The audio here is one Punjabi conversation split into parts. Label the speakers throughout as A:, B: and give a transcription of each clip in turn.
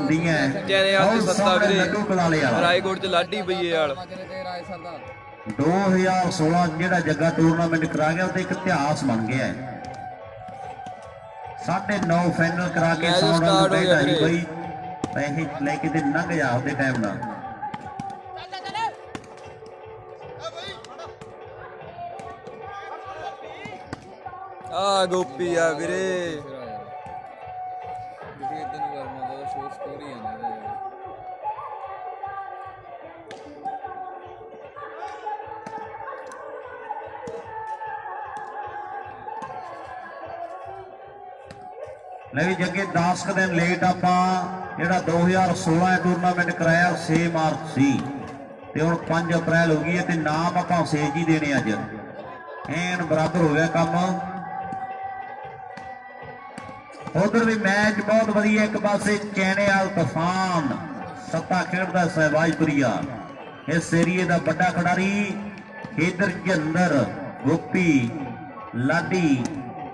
A: ਹੁੰਦੀ ਹੈ।
B: ਚੈਨੇ ਵਾਲ ਸੱਤਾ ਵੀਰੇ
A: ਲੱਡੂ ਕਲਾਲੇ ਵਾਲਾ
B: ਰਾਏਕੋਟ ਚ ਲਾਡੀ ਬਈਏ ਵਾਲ
A: 2016 ਜਿਹੜਾ ਜੱਗਾ ਟੂਰਨਾਮੈਂਟ ਕਰਾ ਗਿਆ ਉਹਦੇ ਇੱਕ ਇਤਿਹਾਸ ਬਣ ਗਿਆ ਹੈ। 9.5 ਫਾਈਨਲ ਕਰਾ ਕੇ
B: ਸਟਾਰਟ ਹੋ ਗਿਆ ਵੀਰੇ
A: ਬਈ ਪੈਸੇ ਲੈ ਕੇ ਤੇ ਲੰਘ ਜਾ ਉਹਦੇ ਟਾਈਮ ਨਾਲ।
B: ਆ ਗੋਪੀ ਆ ਵੀਰੇ
A: ਲੈ ਵੀ ਜੱਗੇ 10 ਦਿਨ ਲੇਟ ਆਪਾਂ ਜਿਹੜਾ 2016 ਟੂਰਨਾਮੈਂਟ ਕਰਾਇਆ 6 ਮਾਰਚ ਸੀ ਤੇ ਹੁਣ 5 ਅਪ੍ਰੈਲ ਹੋ ਗਈ ਹੈ ਤੇ ਨਾਮ ਆਪਾਂ ਸੇਜ ਹੀ ਦੇਣੇ ਅੱਜ। ਐਨ ਬਰਾਬਰ ਹੋ ਗਿਆ ਕੰਮ। ਉਧਰ ਵੀ ਮੈਚ ਬਹੁਤ ਵਧੀਆ। ਇੱਕ ਪਾਸੇ ਚੈਨੇਵਾਲ ਤੂਫਾਨ ਸੱਤਾ ਖੇਡਦਾ ਸਹਿਬਾਜਪੁਰੀਆ ਇਸ ਏਰੀਏ ਦਾ ਵੱਡਾ ਖਿਡਾਰੀ। ਇਧਰ ਜੰਦਰ ਗੋਪੀ ਲਾਡੀ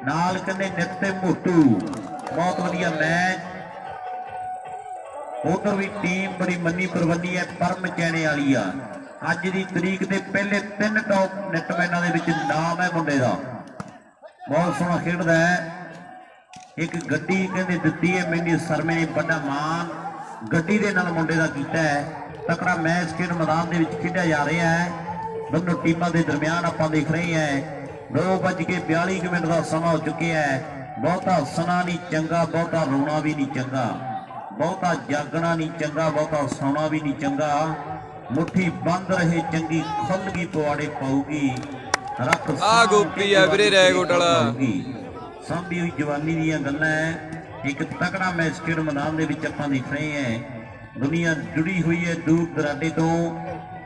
A: ਨਾਲ ਕਹਿੰਦੇ ਨਿੱਤ ਤੇ ਮੋਟੂ ਬਹੁਤ ਵਧੀਆ ਮੈਚ। ਉਧਰ ਵੀ ਟੀਮ ਬੜੀ ਮੰਨੀ ਪ੍ਰਵੰਨੀ ਹੈ ਪਰਮ ਚੈਣੇ ਵਾਲੀ ਆ। ਅੱਜ ਦੀ ਤਰੀਕ ਦੇ ਪਹਿਲੇ 3 ਟੌਪ ਨੈਟਮੈਨਾਂ ਦੇ ਵਿੱਚ ਨਾਮ ਹੈ ਮੁੰਡੇ ਦਾ। ਬਹੁਤ ਸੋਹਣਾ ਖੇਡਦਾ ਹੈ। ਇੱਕ ਗੱਡੀ ਕਹਿੰਦੇ ਦਿੱਤੀ ਹੈ ਮੈਂਡੀ ਸਰਮੇ ਨੇ ਵੱਡਾ ਮਾਨ ਗੱਡੀ ਦੇ ਨਾਲ ਮੁੰਡੇ ਦਾ ਕੀਤਾ ਹੈ। ਤਕੜਾ ਮੈਚ ਖੇਡ ਮੈਦਾਨ ਦੇ ਵਿੱਚ ਖੇਡਿਆ ਜਾ ਰਿਹਾ ਹੈ। ਦੋਨੋਂ ਟੀਮਾਂ ਦੇ ਦਰਮਿਆਨ ਆਪਾਂ ਦੇਖ ਰਹੇ ਹਾਂ 2:42 ਮਿੰਟ ਦਾ ਸਮਾਂ ਹੋ ਚੁੱਕਿਆ ਹੈ। ਬਹੁਤਾ ਹੱਸਣਾ ਨਹੀਂ ਚੰਗਾ, ਬਹੁਤਾ ਰੋਣਾ ਵੀ ਨਹੀਂ ਚੰਗਾ, ਬਹੁਤਾ ਜਾਗਣਾ ਨਹੀਂ ਚੰਗਾ, ਬਹੁਤਾ ਸੌਣਾ ਵੀ ਨਹੀਂ ਚੰਗਾ। ਮੁੱਠੀ ਬੰਦ ਰਹੇ ਚੰਗੀ ਖੁੱਲ ਗਈ ਪਵਾੜੇ ਪਾਊਗੀ। ਰੱਖ
B: ਆ ਗੋਪੀ ਆ ਵੀਰੇ ਰਾਏਕੋਟ ਵਾਲਾ।
A: ਸਾਂਭੀ ਹੋਈ ਜਵਾਨੀ ਦੀਆਂ ਗੱਲਾਂ ਹੈ। ਇੱਕ ਤਕੜਾ ਮੈਚ ਖੇਡ ਮੈਦਾਨ ਦੇ ਵਿੱਚ ਆਪਾਂ ਦੇਖ ਰਹੇ ਹਾਂ। ਦੁਨੀਆ ਜੁੜੀ ਹੋਈ ਹੈ ਦੂਰ ਦਰਾਡੇ ਤੋਂ।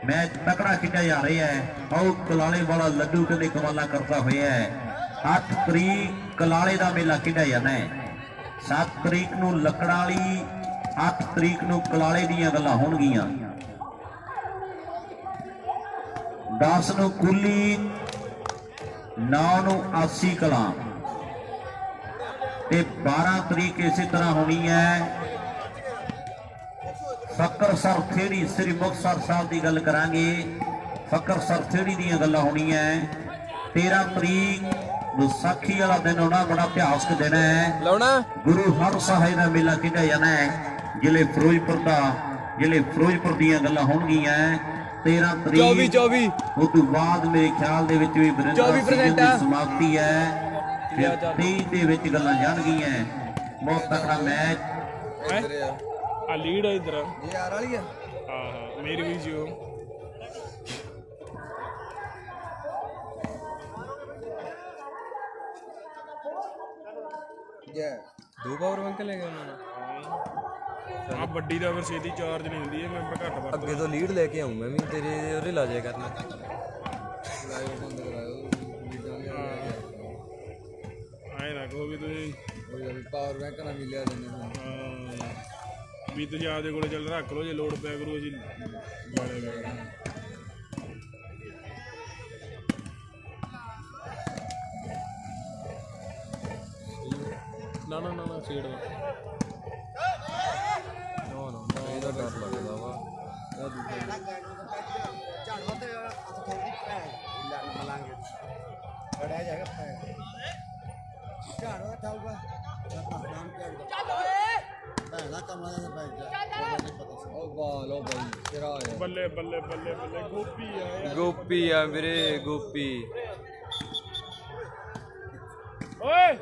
A: ਮੈਚ ਤਕੜਾ ਖੇਡਿਆ ਜਾ ਰਿਹਾ ਹੈ। ਆਓ ਕਲਾਲੇ ਵਾਲਾ ਲੱਡੂ ਕਹਿੰਦੇ ਕਮਾਲਾ ਕਰਦਾ ਹੋਇਆ ਹੈ। 8 ਤਰੀਕ ਕਲਾਲੇ ਦਾ ਮੇਲਾ ਖੇਡਿਆ ਜਾਣਾ ਹੈ। 7 ਤਰੀਕ ਨੂੰ ਲੱਕੜਾਂ ਵਾਲੀ, 8 ਤਰੀਕ ਨੂੰ ਕਲਾਲੇ ਦੀਆਂ ਗੱਲਾਂ ਹੋਣਗੀਆਂ। 10 ਨੂੰ ਕੁੱਲੀ, 9 ਨੂੰ ਆਸੀ ਕਲਾਂ ਤੇ 12 ਤਰੀਕ ਇਸੇ ਤਰ੍ਹਾਂ ਹੋਣੀ ਹੈ ਫਕਰਸਰ ਥੇੜੀ ਸ੍ਰੀ ਮੁਕਤਸਰ ਸਾਹਿਬ ਦੀ ਗੱਲ ਕਰਾਂਗੇ। ਫਕਰਸਰ ਥੇੜੀ ਦੀਆਂ ਗੱਲਾਂ ਹੋਣੀਆਂ। 13 ਤਰੀਕ ਵਿਸਾਖੀ ਵਾਲਾ ਦਿਨ ਹੋਣਾ, ਬੜਾ ਇਤਿਹਾਸਕ ਦਿਨ ਹੈ। ਗੁਰੂ ਹਰਸਾਹਿਬ ਦਾ ਮੇਲਾ ਖੇਡਿਆ ਜਾਣਾ ਹੈ। ਜ਼ਿਲ੍ਹੇ ਫਿਰੋਜ਼ਪੁਰ ਦੀਆਂ ਗੱਲਾਂ ਹੋਣਗੀਆਂ 13 ਤਰੀਕ।
B: 24
A: ਉਸ ਤੋਂ ਬਾਅਦ ਮੇਰੇ ਖਿਆਲ ਦੇ ਵਿੱਚ ਵੀ ਵਰਿੰਦਰ ਸਮਾਪਤੀ ਹੈ। 23 ਦੇ ਵਿੱਚ ਗੱਲਾਂ ਜਾਣਗੀਆਂ। ਬਹੁਤ ਤਕੜਾ ਮੈਚ।
C: ਆ ਲੀਡ ਆ ਇਧਰ
B: ਇਹ ਆਰ ਵਾਲੀ ਆ।
C: ਹਾਂ ਮੇਰੀ ਵੀ ਜੀ ਉਹ
B: ਦੋ ਪਾਵਰ ਬੈਂਕ ਲੈ ਗਏ ਉਹਨਾਂ ਨੇ।
C: ਆ ਵੱਡੀ ਦਾ ਫਿਰ ਛੇਤੀ ਚਾਰਜ ਨਹੀਂ ਹੁੰਦੀ ਇਹ ਮੈਂ ਘੱਟ ਵਰਤਦਾ।
B: ਅੱਗੇ ਤੋਂ ਲੀਡ ਲੈ ਕੇ ਆਉਂ ਮੈਂ ਵੀ ਤੇਰੇ ਉਹਦੇ ਲਾ ਜਾਇਆ ਕਰਨਾ।
C: ਆਏ ਨਾ ਕਹੋ ਵੀ ਤੁਸੀਂ
B: ਪਾਵਰ ਬੈਂਕ ਨਾ ਮਿਲਿਆ ਦਿੰਦੇ
C: ਵੀ ਤੁਸੀਂ ਆਪਦੇ ਕੋਲੇ ਚੱਲ ਰੱਖ ਲਓ, ਜੇ ਲੋੜ ਪਿਆ ਕਰੂ ਅਸੀਂ ਜਾਣੇਗਾ। ਨਾ ਨਾ ਨਾ ਛੇੜ ਦਾ
B: ਇਹਦਾ ਡਰ ਲੱਗਦਾ ਵਾ।
C: ਬੱਲੇ ਬੱਲੇ ਬੱਲੇ ਬੱਲੇ ਗੋਪੀ ਆ।
B: ਗੋਪੀ ਆ ਵੀਰੇ ਗੋਪੀ।
C: ਓਏ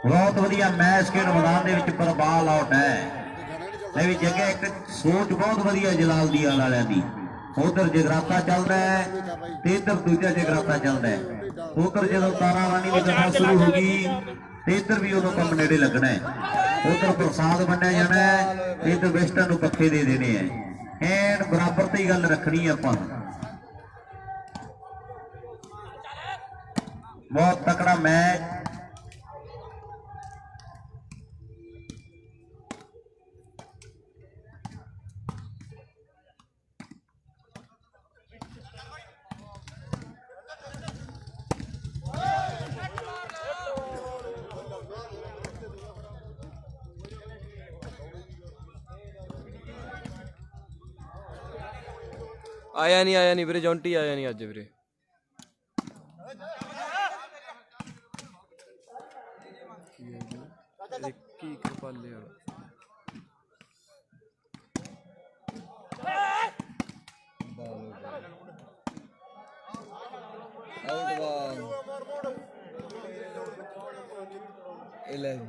A: ਬਹੁਤ ਵਧੀਆ ਮੈਚ ਖੇਡ ਮੈਦਾਨ ਦੇ ਵਿੱਚ ਪਰ ਬਾਲ ਆਊਟ ਹੈ। ਇਹ ਵੀ ਜਗ੍ਹਾ ਇੱਕ ਸੋਚ ਬਹੁਤ ਵਧੀਆ ਜਲਾਲ ਦੀ ਵਾਲਿਆਂ ਦੀ। ਉਧਰ ਜਗਰਾਤਾ ਚੱਲਦਾ ਹੈ ਤੇ ਇੱਧਰ ਦੂਜਾ ਜਗਰਾਤਾ ਚੱਲਦਾ ਹੈ। ਉਧਰ ਜਦੋਂ ਤਾਰਾ ਰਾਣੀ ਦੀ ਗੱਲਾਂ ਸ਼ੁਰੂ ਹੋ ਗਈ ਤੇ ਇੱਧਰ ਵੀ ਉਦੋਂ ਕੰਮ ਨੇੜੇ ਲੱਗਣਾ ਹੈ। ਉਧਰ ਪ੍ਰਸਾਦ ਵੰਡਿਆ ਜਾਣਾ ਹੈ ਤੇ ਇੱਧਰ ਵੈਸਟਾਂ ਨੂੰ ਪੱਖੇ ਦੇ ਦੇਣੇ ਹੈ। ਐਨ ਬਰਾਬਰ ਤੇ ਹੀ ਗੱਲ ਰੱਖਣੀ ਆਪਾਂ। ਬਹੁਤ ਤਕੜਾ ਮੈਚ।
B: ਆਇਆ ਨਹੀਂ ਵੀਰੇ, ਜੌਂਟੀ ਆਇਆ ਨਹੀਂ ਅੱਜ ਵੀਰੇ। ਕੀ ਕਰਪਾਲੇ ਵਾਲਾ ਆਊਟ ਬਾਲ 11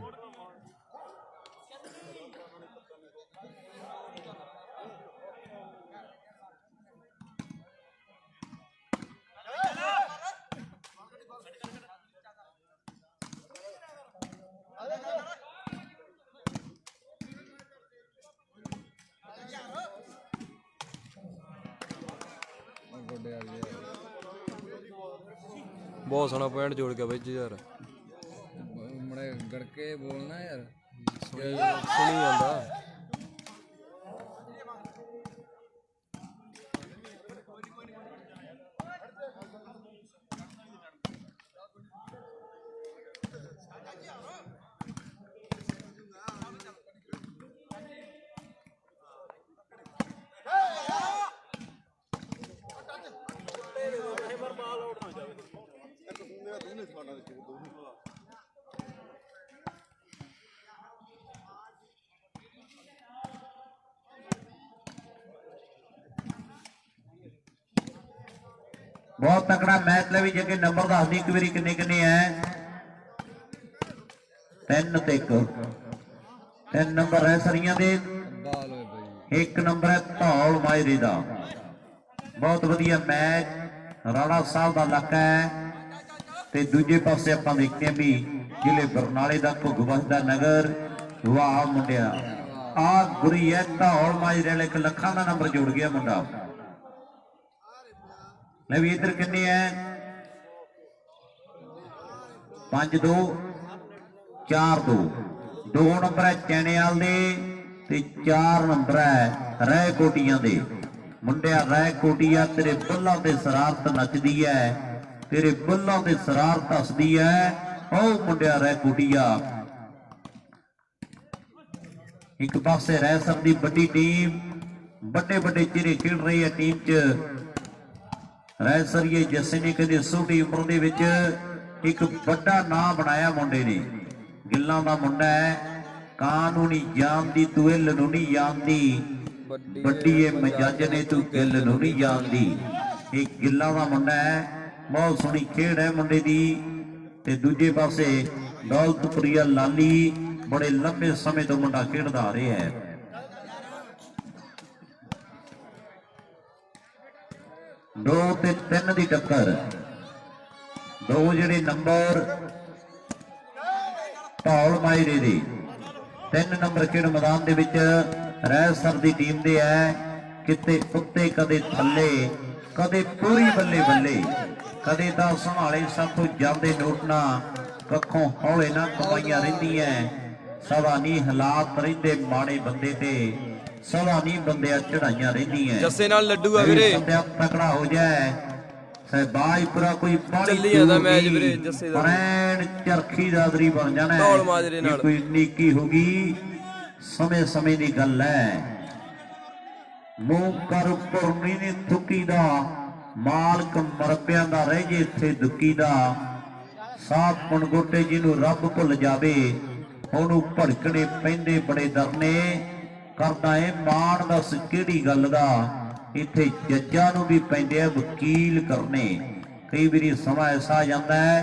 B: बहुत सोना पॉइंट जोड़ के भाई यार मड़े गड़के बोलना यार सुनी जाता।
A: बहुत तकड़ा मैच ले भी जगह नंबर दस दी एक बारी किन्ने किन्ने है 3 ते 1 3 नंबर है सरियां दे, एक नंबर है धौल माजरे दा। बहुत वधिया मैच राणा साहब का इलाका है ते दूजे पासे आपां देखते हैं भी जिले बरनाले दा घुगवसदा नगर वाह मुंडिया आ गुरी है धौल माजरे वाले 1 ਲੱਖਾਂ का नंबर जोड़ गया मुंडा। ले भी इधर किन्ने है 5-2 4-2 2 नंबर है चैनेवाल दे ते 4 नंबर है रह कोटियां दे। मुंडिया रह कोटिया तेरे बुल्लां ते शरारत नचदी है, तेरे बुल्लां ते शरारत हसदी है। ओ मुंडिया रह कोटिया एक पासे रह सकदी बड़ी टीम, बड़े बड़े चेहरे खेल रही है टीम च। रैसरिए जस्से ने कदे छोटी उम्र दे विच एक बड़ा नाम बनाया मुंडे ने। गिल्लां दा मुंडा है, कानूनी जानदी तू इल नूं नहीं जानदी, बड़ी मजज ने तू गिल नूं नहीं जानदी। एक गिल्लां दा मुंडा है, बहुत सोहनी खेड है मुंडे दी। ते दूजे पासे दौलतपुरिया लाली बड़े लंबे समय तो मुंडा खेडदा आ रहा है। दो ते 3 दी टक्कर, 2 ਜਿਹੜੇ नंबर धौल माजरे दे 3 नंबर खेड मैदान दे विच रैसर दी टीम दे है। किते उत्ते कदे थल्ले कदे पूरी बल्ले बल्ले, कदे तां संभाले साथों जांदे नोटना कखों हौले ना कमाईयां रहिंदियां। सदा नहीं हालात रहिंदे माड़े बंदे ते, सदा नहीं बंदे चढ़ाइयां रहिंदियां।
B: जस्से नाल लड्डू आ वीरे
A: तकड़ा हो जाए सहबाजपुरा कोई
B: ਚੱਲੀ ਜਾਂਦਾ ਮੈਚ ਵੀਰੇ ਜੱਸੇ ਦਾ
A: ਪ੍ਰੈਣ ਚਰਖੀ ਦਾ ਦਰੀ ਬਣ ਜਾਣਾ ਹੈ।
B: ਧੌਲ ਮਾਜਰੇ ਨਾਲ
A: ਕੋਈ ਨੀਕੀ ਹੋਗੀ ਸਮੇਂ ਸਮੇਂ ਦੀ ਗੱਲ ਹੈ। ਮੂੰਹ ਕਰ ਪੁਰਨੀ ਨੇ ਥੁੱਕੀ ਦਾ ਮਾਲਕ ਮਰਬਿਆਂ ਦਾ ਰਹਿ ਜੇ ਇੱਥੇ ਦੁੱਕੀ ਦਾ। ਸਾਫ ਪੁਣਗੋਟੇ ਜਿਹਨੂੰ ਰੱਬ ਭੁੱਲ ਜਾਵੇ ਉਹਨੂੰ ਭੜਕਣੇ ਪੈਂਦੇ ਬੜੇ ਦਰਨੇ। करदा है मान दस किहड़ी गल दा, इत्थे जज्जां नूं भी पैंदे आ वकील करने। कई बारी समा ऐसा आ जांदा है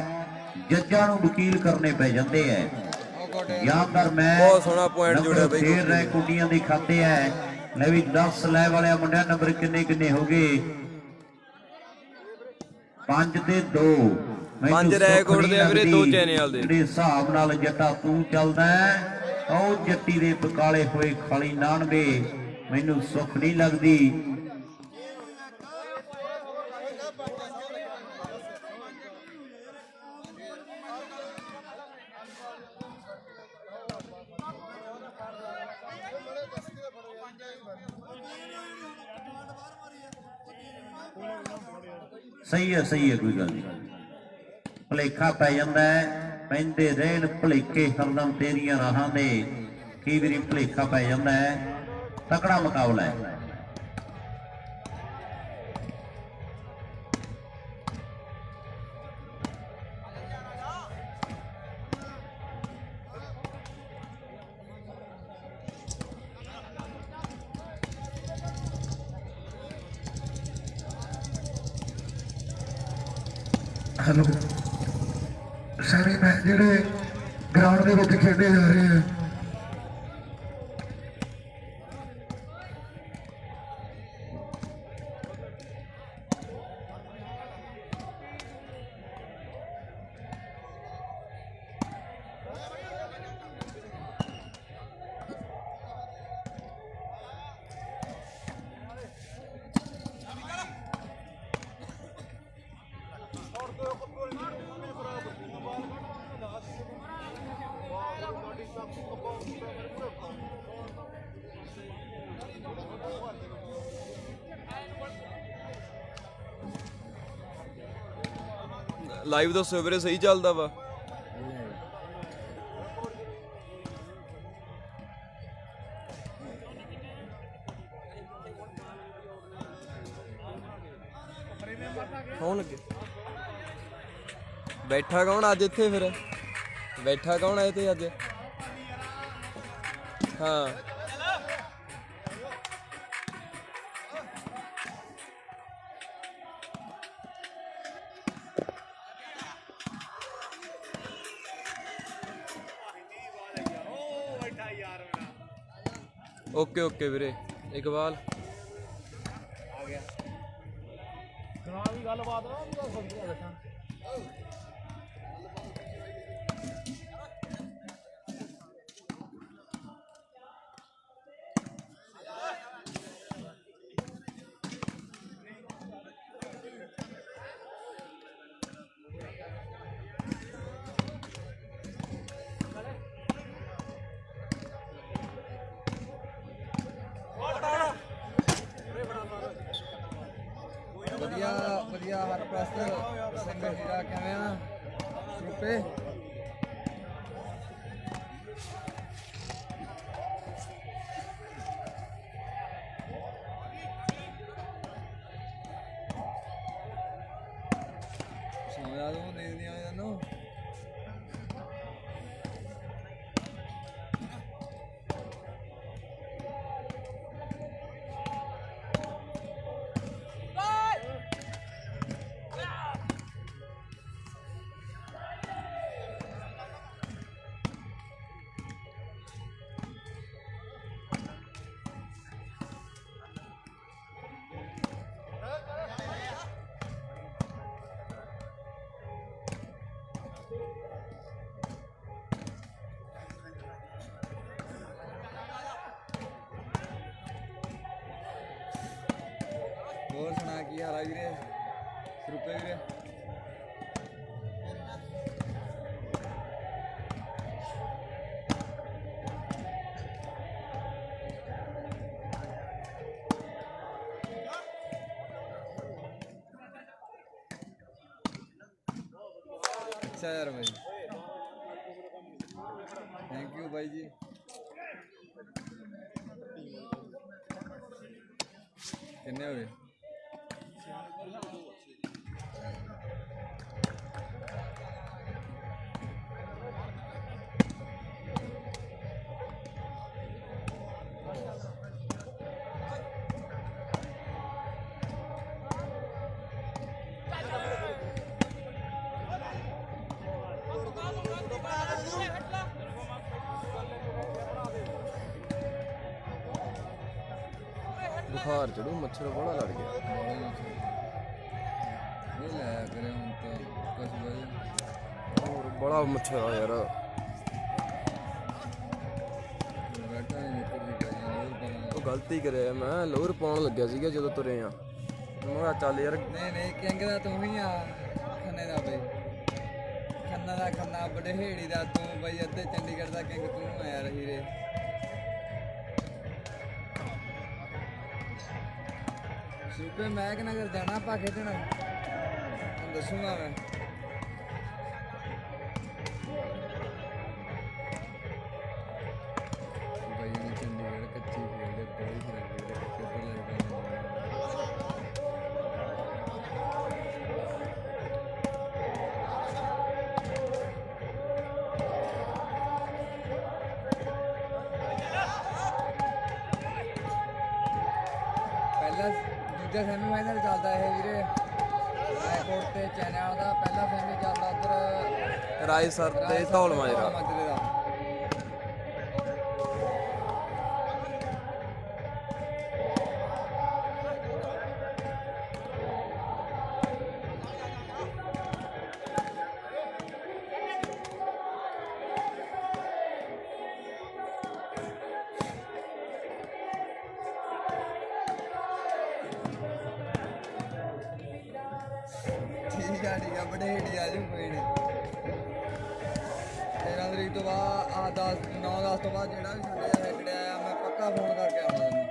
A: जज्जां नूं वकील करने पै जांदे है। यादगार मैच बहुत सोहना पॉइंट जोड़िया बई फेर रह कुड़ियां दे खाते है। ले भी 10 लै वाले मुंडिया नंबर किन्ने किन्ने हो गए 5 ते 2 5 रिकॉर्ड दे वीरे 2 चैनल दे जेड़े हिसाब नाल जट्टा तू चलदा है ਉਹ ਜੱਟੀ ਦੇ ਬਕਾਲੇ ਹੋਏ ਖਾਲੀ ਨਾਨਵੇ ਮੈਨੂੰ ਸੁੱਖ ਨਹੀਂ ਲੱਗਦੀ। सही है कोई गल नहीं, भुलेखा पै जांदा है। पैंदे रहन भुलेखे हरदम तेरियां राहां दे, कई बारी भुलेखा पै जांदा है। तकड़ा मुकाबला है।
D: ਹੈਲੋ ਸਾਰੇ ਮੈਚ ਜਿਹੜੇ ਗਰਾਊਂਡ ਦੇ ਵਿੱਚ ਖੇਡੇ ਜਾ ਰਹੇ ਆ
E: ਲਾਈਵ ਦੱਸੋ ਵੀਰੇ ਸਹੀ ਚੱਲਦਾ ਵਾ ਕੌਣ ਲੱਗੇ ਬੈਠਾ ਕੌਣ ਅੱਜ ਇੱਥੇ ਫਿਰ ਬੈਠਾ ਕੌਣ ਹੈ ਤੇ ਅੱਜ ਹਾਂ ਓਕੇ ਓਕੇ ਵੀਰੇ ਇਕਬਾਲ ਆ ਗਿਆ ਸੁਣਾ ਵੀ ਗੱਲਬਾਤ ਨਾ ਦੱਸਾਂ ਵਧੀਆ ਹਰਪ੍ਰਸਤ ਸਿੰਘ ਹੀਰਾ ਕਿਵੇਂ ਆ ਰੁਪਏ ਸਮਝਾ ਦੋ ਨੀਂਦ ਨਹੀਂ ਆਉਂਦੀ ਤੈਨੂੰ ਹੋਰ ਸੁਣਾ ਕੀ ਹਾਲ ਆ ਵੀਰੇ ਰੁਪਏ ਵੀਰੇ ਅੱਛਾ ਯਾਰ ਭਾਈ ਥੈਂਕ ਯੂ ਭਾਈ ਜੀ ਕਿੰਨੇ ਹੋ ਗਏ बुखार चढ़ू मच्छर बड़ा लड़ गया ये ले करे हम तो कुछ भाई और बड़ा मच्छर आ यार बैठा नहीं निकल गलती करे मैं लोर पाउन लग्या सीगा जदों तुरे आ मैं कहा चल यार नहीं किंग दा तू ही आ खन्ने दा बई खन्ना दा खन्ना बड़े हेड़ी दा तू बई अद्धे चंडीगढ़ दा किंग तू आ यार हीरे सुपे मैक नगर जाना आप खेडना दसूंगा मैं भाई चंडीगढ़ कच्ची खेल बड़ी पहला दूजा सेमीफाइनल चलता है वीरे
B: ਰਾਏਕੋਟ ਤੇ ਚੈਨਲ ਦਾ ਪਹਿਲਾ ਸੈਮੀ ਚੱਲਦਾ ਉੱਧਰ
E: ਰਾਏ ਸਰ ਤੇ ਧੌਲ ਮਾਜਰਾ।
B: ਮਾਜਰੇ ਦਾ। ਠੀਕ ਆ ਬੜੇ ਹਿੱਟ ਆ ਜੂ ਕੋਈ ਨਹੀਂ। 13 ਤਰੀਕ ਤੋਂ ਬਾਅਦ ਆ 10 9-10 ਤੋਂ ਬਾਅਦ ਜਿਹੜਾ ਵੀ ਸਾਡੇ ਹਿੱਟ ਆਇਆ ਮੈਂ ਪੱਕਾ ਫੋਨ ਕਰਕੇ ਆਉਣਾ ਤੈਨੂੰ।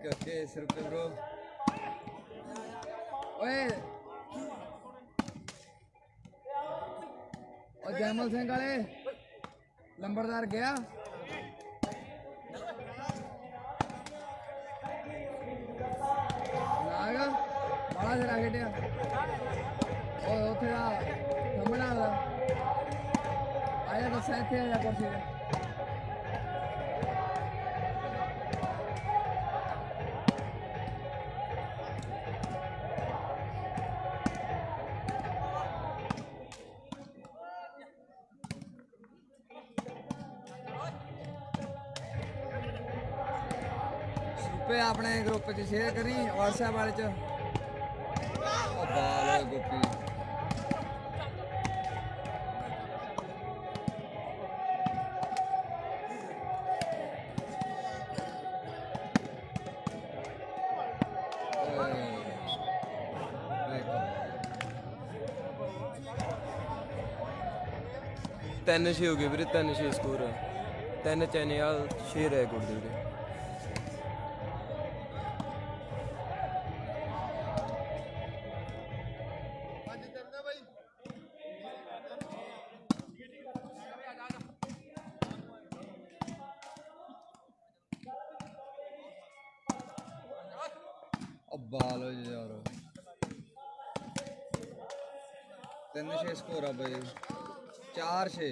B: ओके सिर्फ ब्रो ओए और जयमल सिंह वाले लंबरदार गया नागा बड़ा सिरा खेटिया और उथे दा सामने वाला आया तो सैथे आया कुर्सी ते अपने ग्रुप च शेयर करी व्हाट्सएप वाले च बाल गोपी
E: ਤਿੰਨ 6 ਹੋ ਗਏ ਵੀਰੇ 3-6 ਸਕੋਰ 3 ਚੈਨਲ 6 ਰੈਕੋਰਡ ਦੇ ਵੀਰੇ।
B: बाल यार 3-6 स्कोर आ भाई 4-6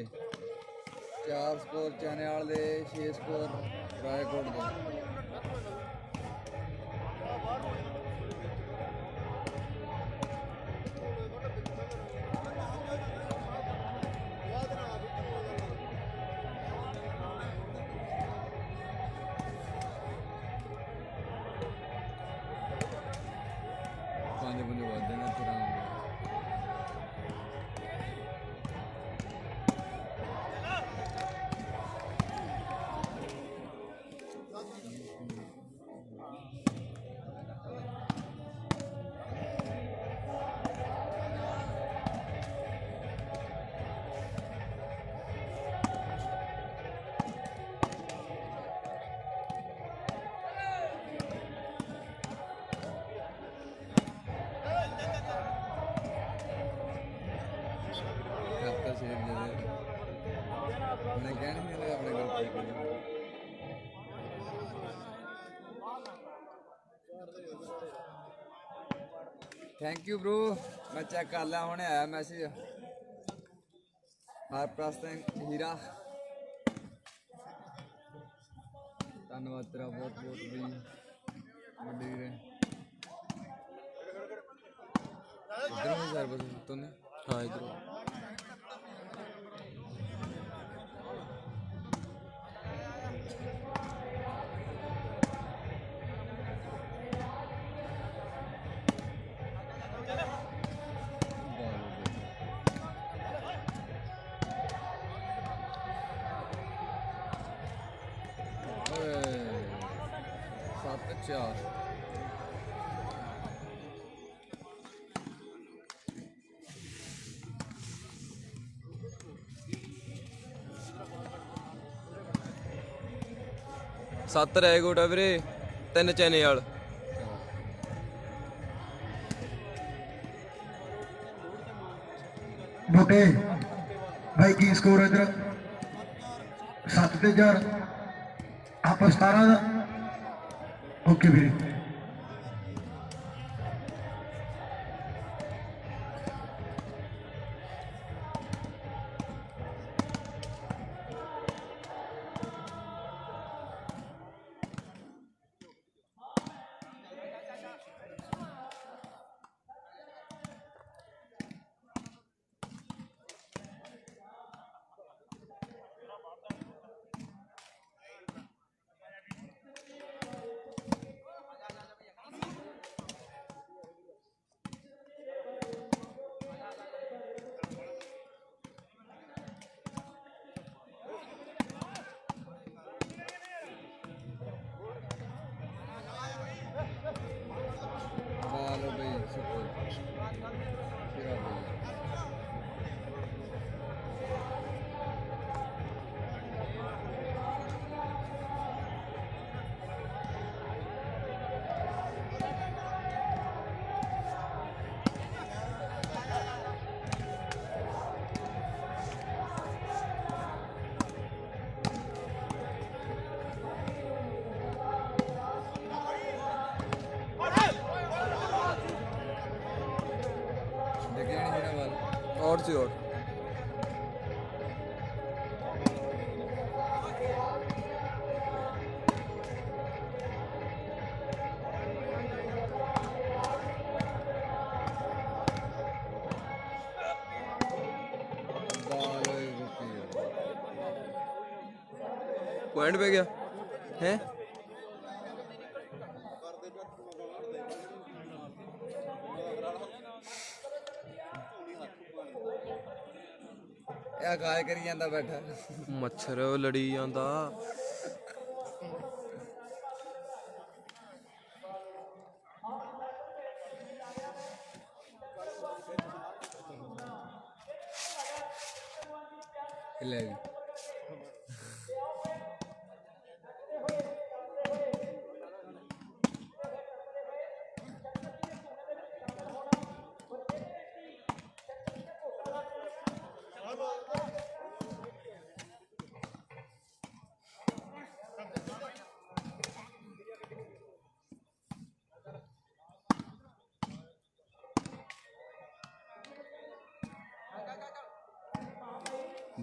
B: 4 score channel they 6 score Raikot they. Thank you bro मैं चेक कर लिया हुणे आया मैसेज हरप्रस सिंह हीरा धन्यवाद तेरा बहुत बहुत भी वड्डे वीरे इधर में सर्विस तुमने
E: हाँ इधर
B: 4
E: 7 ਰੈਗੋਟ ਆ ਵੀਰੇ, 3 ਚੈਨੇ ਵਾਲ।
D: ਬੋਟੇ ਭਾਈ ਕੀ ਸਕੋਰ ਇਧਰ 7 ਤੇ 4 ਆਪਾਂ 17 ਦਾ ਓਕੇ ਵੀਰੇ
B: बालो भाई सुपर फिर आ गई देखे नहीं मेरा बाल
E: आउट से आउट।
B: बालो रुकी
E: पॉइंट पे गया है।
B: या गाय करी जांदा बैठा
E: मच्छर लड़ी ਜਾਂਦਾ।
B: ले भी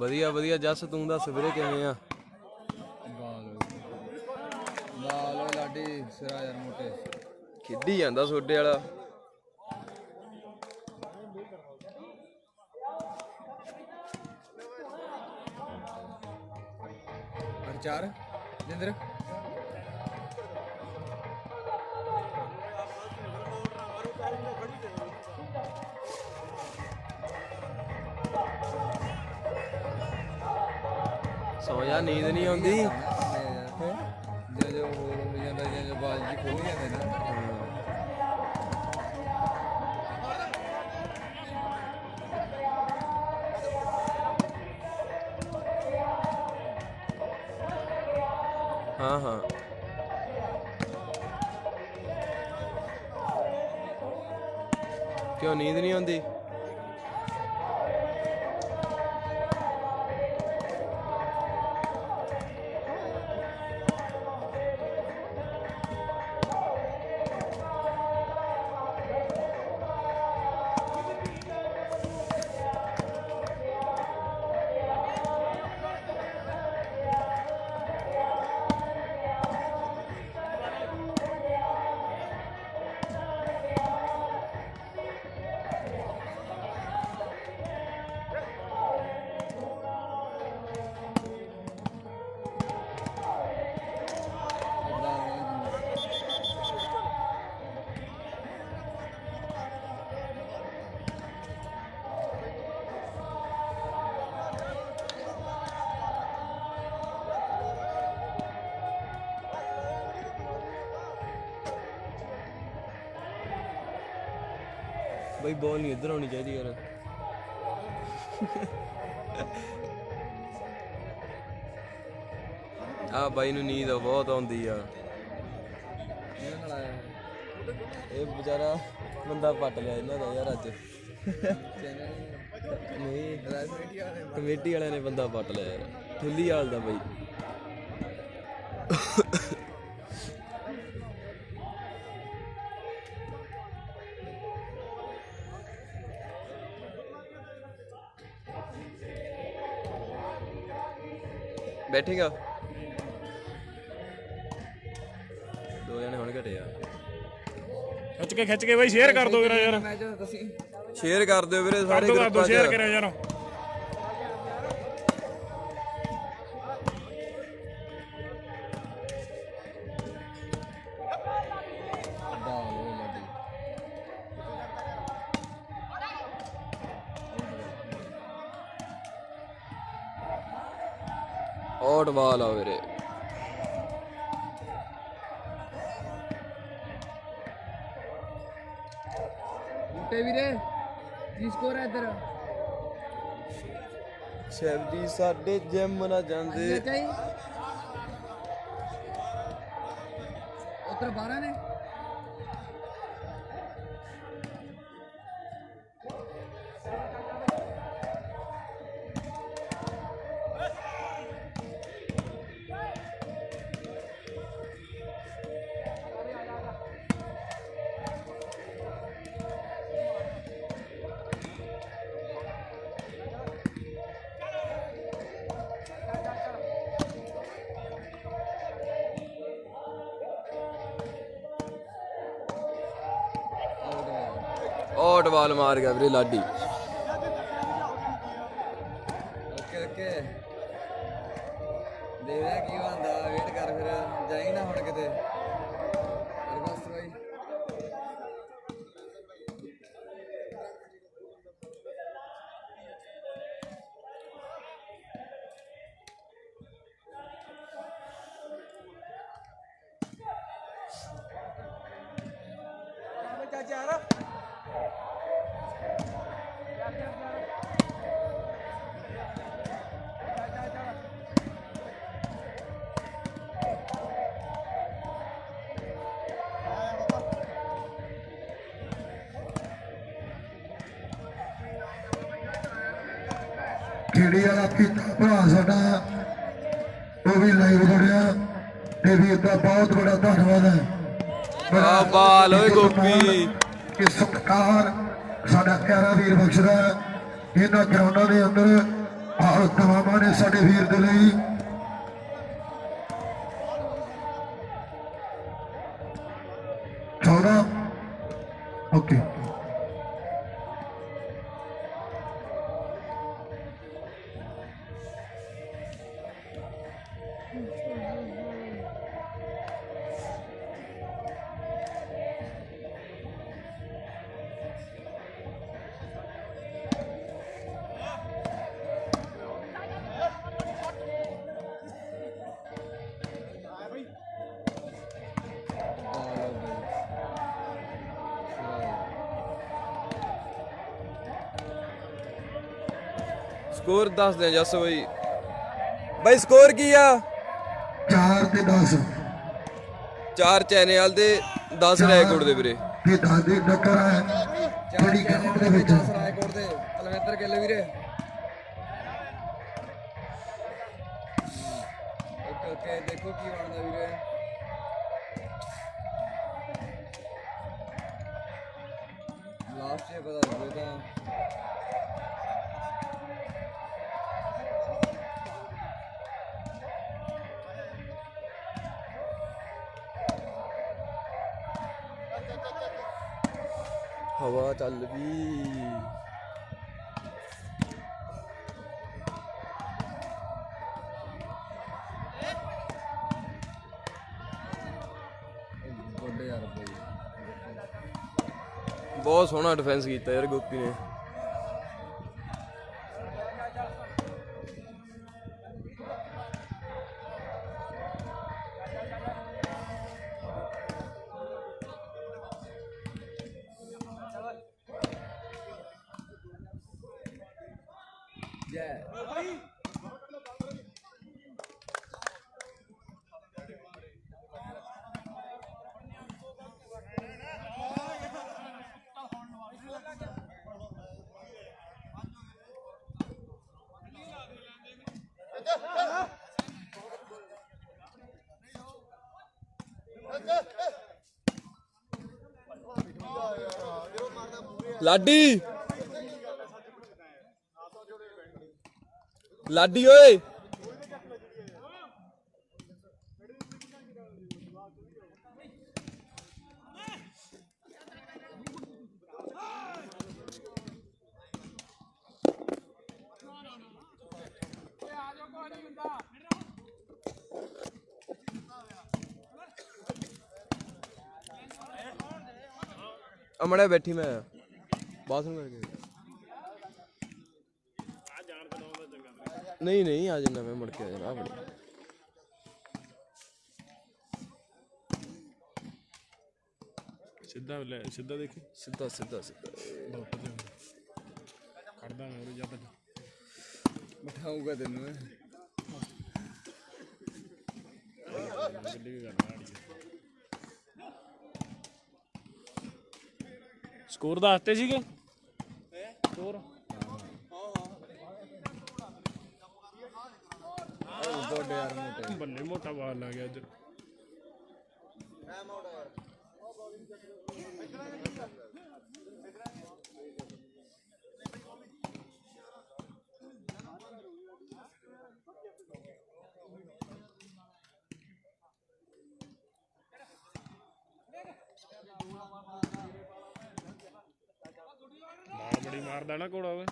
E: ਵਧੀਆ ਵਧੀਆ ਜੱਸ, ਤੂੰ ਦੱਸ ਵੀਰੇ ਕਿਵੇਂ ਆ?
B: बालो लाडी सिरा यार मोटे
E: ਖੇਡੀ ਜਾਂਦਾ ਸੋਡੇ ਵਾਲਾ।
B: और 4 जिंदर
E: ਸੌ ਜਾ, ਨੀਂਦ ਨਹੀਂ ਆਉਂਦੀ।
B: जो जो हो जाता है जो बाल जी खोल जाते ना
E: ਹਾਂ ਹਾਂ ਕਿਉਂ ਨੀਂਦ ਨਹੀਂ ਆਉਂਦੀ? ਬਈ ਬੋਲ ਨਹੀਂ ਇੱਧਰ ਆਉਣੀ ਚਾਹੀਦੀ ਯਾਰ। ਆ ਬਾਈ ਨੂੰ ਨੀਂਦ ਬਹੁਤ ਆਉਂਦੀ ਆ।
B: ਇਹਦੇ ਨਾਲ ਆਇਆ
E: ਇਹ ਵਿਚਾਰਾ ਬੰਦਾ ਪੱਟ ਲਿਆ ਇਹਨਾਂ ਦਾ ਯਾਰ ਅੱਜ।
B: ਚੈਨਲ
E: ਨਹੀਂ
B: ਰਾਜਨੀਤੀ ਵਾਲੇ
E: ਕਮੇਟੀ ਵਾਲਿਆਂ ਨੇ ਬੰਦਾ ਪੱਟ ਲਿਆ ਯਾਰ, ਠੁੱਲੀ ਵਾਲ ਦਾ ਬਾਈ। ਬੈਠੇਗਾ 2 ਜਣੇ ਹੁਣ ਘਟੇ ਆ।
C: ਖਿੱਚ ਕੇ ਬਾਈ ਸ਼ੇਅਰ ਕਰ ਦੋ ਵੀਰਾ ਯਾਰ,
B: ਮੈਚ ਤੁਸੀਂ
E: ਸ਼ੇਅਰ ਕਰ ਦਿਓ ਵੀਰੇ ਸਾਰੇ
C: ਕਰ ਦੋ
E: ਗਰੁੱਪਾਂ
C: ਸ਼ੇਅਰ
E: 'ਚ।
C: ਕਰਿਆ ਯਾਰ।
E: ਆਊਟ ਬਾਲ ਆ ਵੀਰੇ।
B: ਬੂਟੇ ਵੀਰੇ ਕੀ ਸਕੋਰ ਹੈ ਇੱਧਰ?
E: ਸ਼ੈਫ ਜੀ ਸਾਡੇ ਜਿਮ ਨਾ ਜਾਂਦੇ।
B: ਅੱਛਾ ਜੀ ਉੱਧਰ 12 ਨੇ।
E: ਆਊਟ ਬਾਲ ਮਾਰ ਗਿਆ ਵੀਰੇ ਲਾਡੀ।
B: ਓਕੇ ਓਕੇ ਦੇਖਦੇ ਆ ਕੀ ਬਣਦਾ। ਵੇਟ ਕਰ ਫਿਰ ਜਾਈ ਨਾ ਹੁਣ ਕਿਤੇ। ਫਿਰ ਬਸ ਬਾਈ
D: ਖੇੜੀ ਵਾਲਾ ਪੀਤਾ ਭਰਾ ਸਾਡਾ ਉਹ ਵੀ ਲਾਈਵ ਜੁੜਿਆ ਤੇ ਵੀਰ ਦਾ ਬਹੁਤ ਬੜਾ ਧੰਨਵਾਦ ਹੈ।
E: ਆ ਬਾਲ ਓਏ ਗੋਪੀ।
D: ਕਿ ਸਤਿਕਾਰ ਸਾਡਾ ਪਿਆਰਾ ਵੀਰ ਬਖਸ਼ਦਾ ਹੈ। ਇਹਨਾਂ ਗਰਾਊਂਡਾਂ ਦੇ ਅੰਦਰ ਆਹ ਦਵਾਵਾਂ ਨੇ ਸਾਡੇ ਵੀਰ ਦੇ ਲਈ। ਓਕੇ
E: ਸਕੋਰ ਦੱਸ ਦੇ ਜੱਸ ਬਾਈ। ਬਾਈ ਸਕੋਰ ਕੀ ਆ?
D: 4 ਤੇ 10
E: 4 ਚੈਨਲ ਦੇ 10 ਰੈਕੋਰਡ ਦੇ ਵੀਰੇ।
D: ਤੇ 10 ਦੀ ਟੱਕਰ ਹੈ ਜਿਹੜੀ ਗਰਾਊਂਡ ਦੇ ਵਿੱਚ।
B: ਰਾਏਕੋਟ ਦੇ ਕੁਲਵਿੰਦਰ ਗਿੱਲ ਵੀਰੇ। ਓਕੇ ਓਕੇ ਦੇਖੋ ਕੀ ਬਣਦਾ ਵੀਰੇ। ਲਾਸਟ 'ਚ ਪਤਾ ਲੱਗਦਾ
E: ਹਵਾ ਚੱਲ ਵੀ।
B: ਗੋਡੇ ਯਾਰ ਬਈ।
E: ਬਹੁਤ ਸੋਹਣਾ ਡਿਫੈਂਸ ਕੀਤਾ ਯਾਰ ਗੋਪੀ ਨੇ।
B: ਜੈ
E: ਲਾਡੀ ਲਾਡੀ ਓਏ ਅਮੜੇ ਬੈਠੀ ਮੈਂ ਬਾਥਰੂਮ ਕਰਕੇ ਨਹੀਂ ਨਹੀਂ ਆ ਜਾਣਾ ਮੈਂ ਮੁੜ ਕੇ ਆ ਜਾਣਾ ਬੜੀ
C: ਸਿੱਧਾ ਲੈ ਸਿੱਧਾ ਦੇਖੀ
E: ਸਿੱਧਾ ਸਿੱਧਾ ਸਿੱਧਾ
C: ਖੜਦਾ ਮੈਂ ਉਰੇ ਜਾ ਭੱਜ
B: ਬਿਠਾਊਗਾ ਤੈਨੂੰ ਮੈਂ
C: ਗੱਡੀ ਵੀ ਕਰਨਾ ਆੜੀ ਸਕੋਰ ਦੱਸਤੇ ਸੀਗੇ ਸਕੋਰ
B: ਗੋਡੇ ਯਾਰ ਮੋਟੇ
C: ਬੱਲੇ ਮੋਟਾ ਬਾਲ ਲਾ ਗਿਆ ਇੱਧਰ ਬਾਲ ਬੜੀ ਮਾਰਦਾ ਨਾ ਘੋੜਾ ਓਏ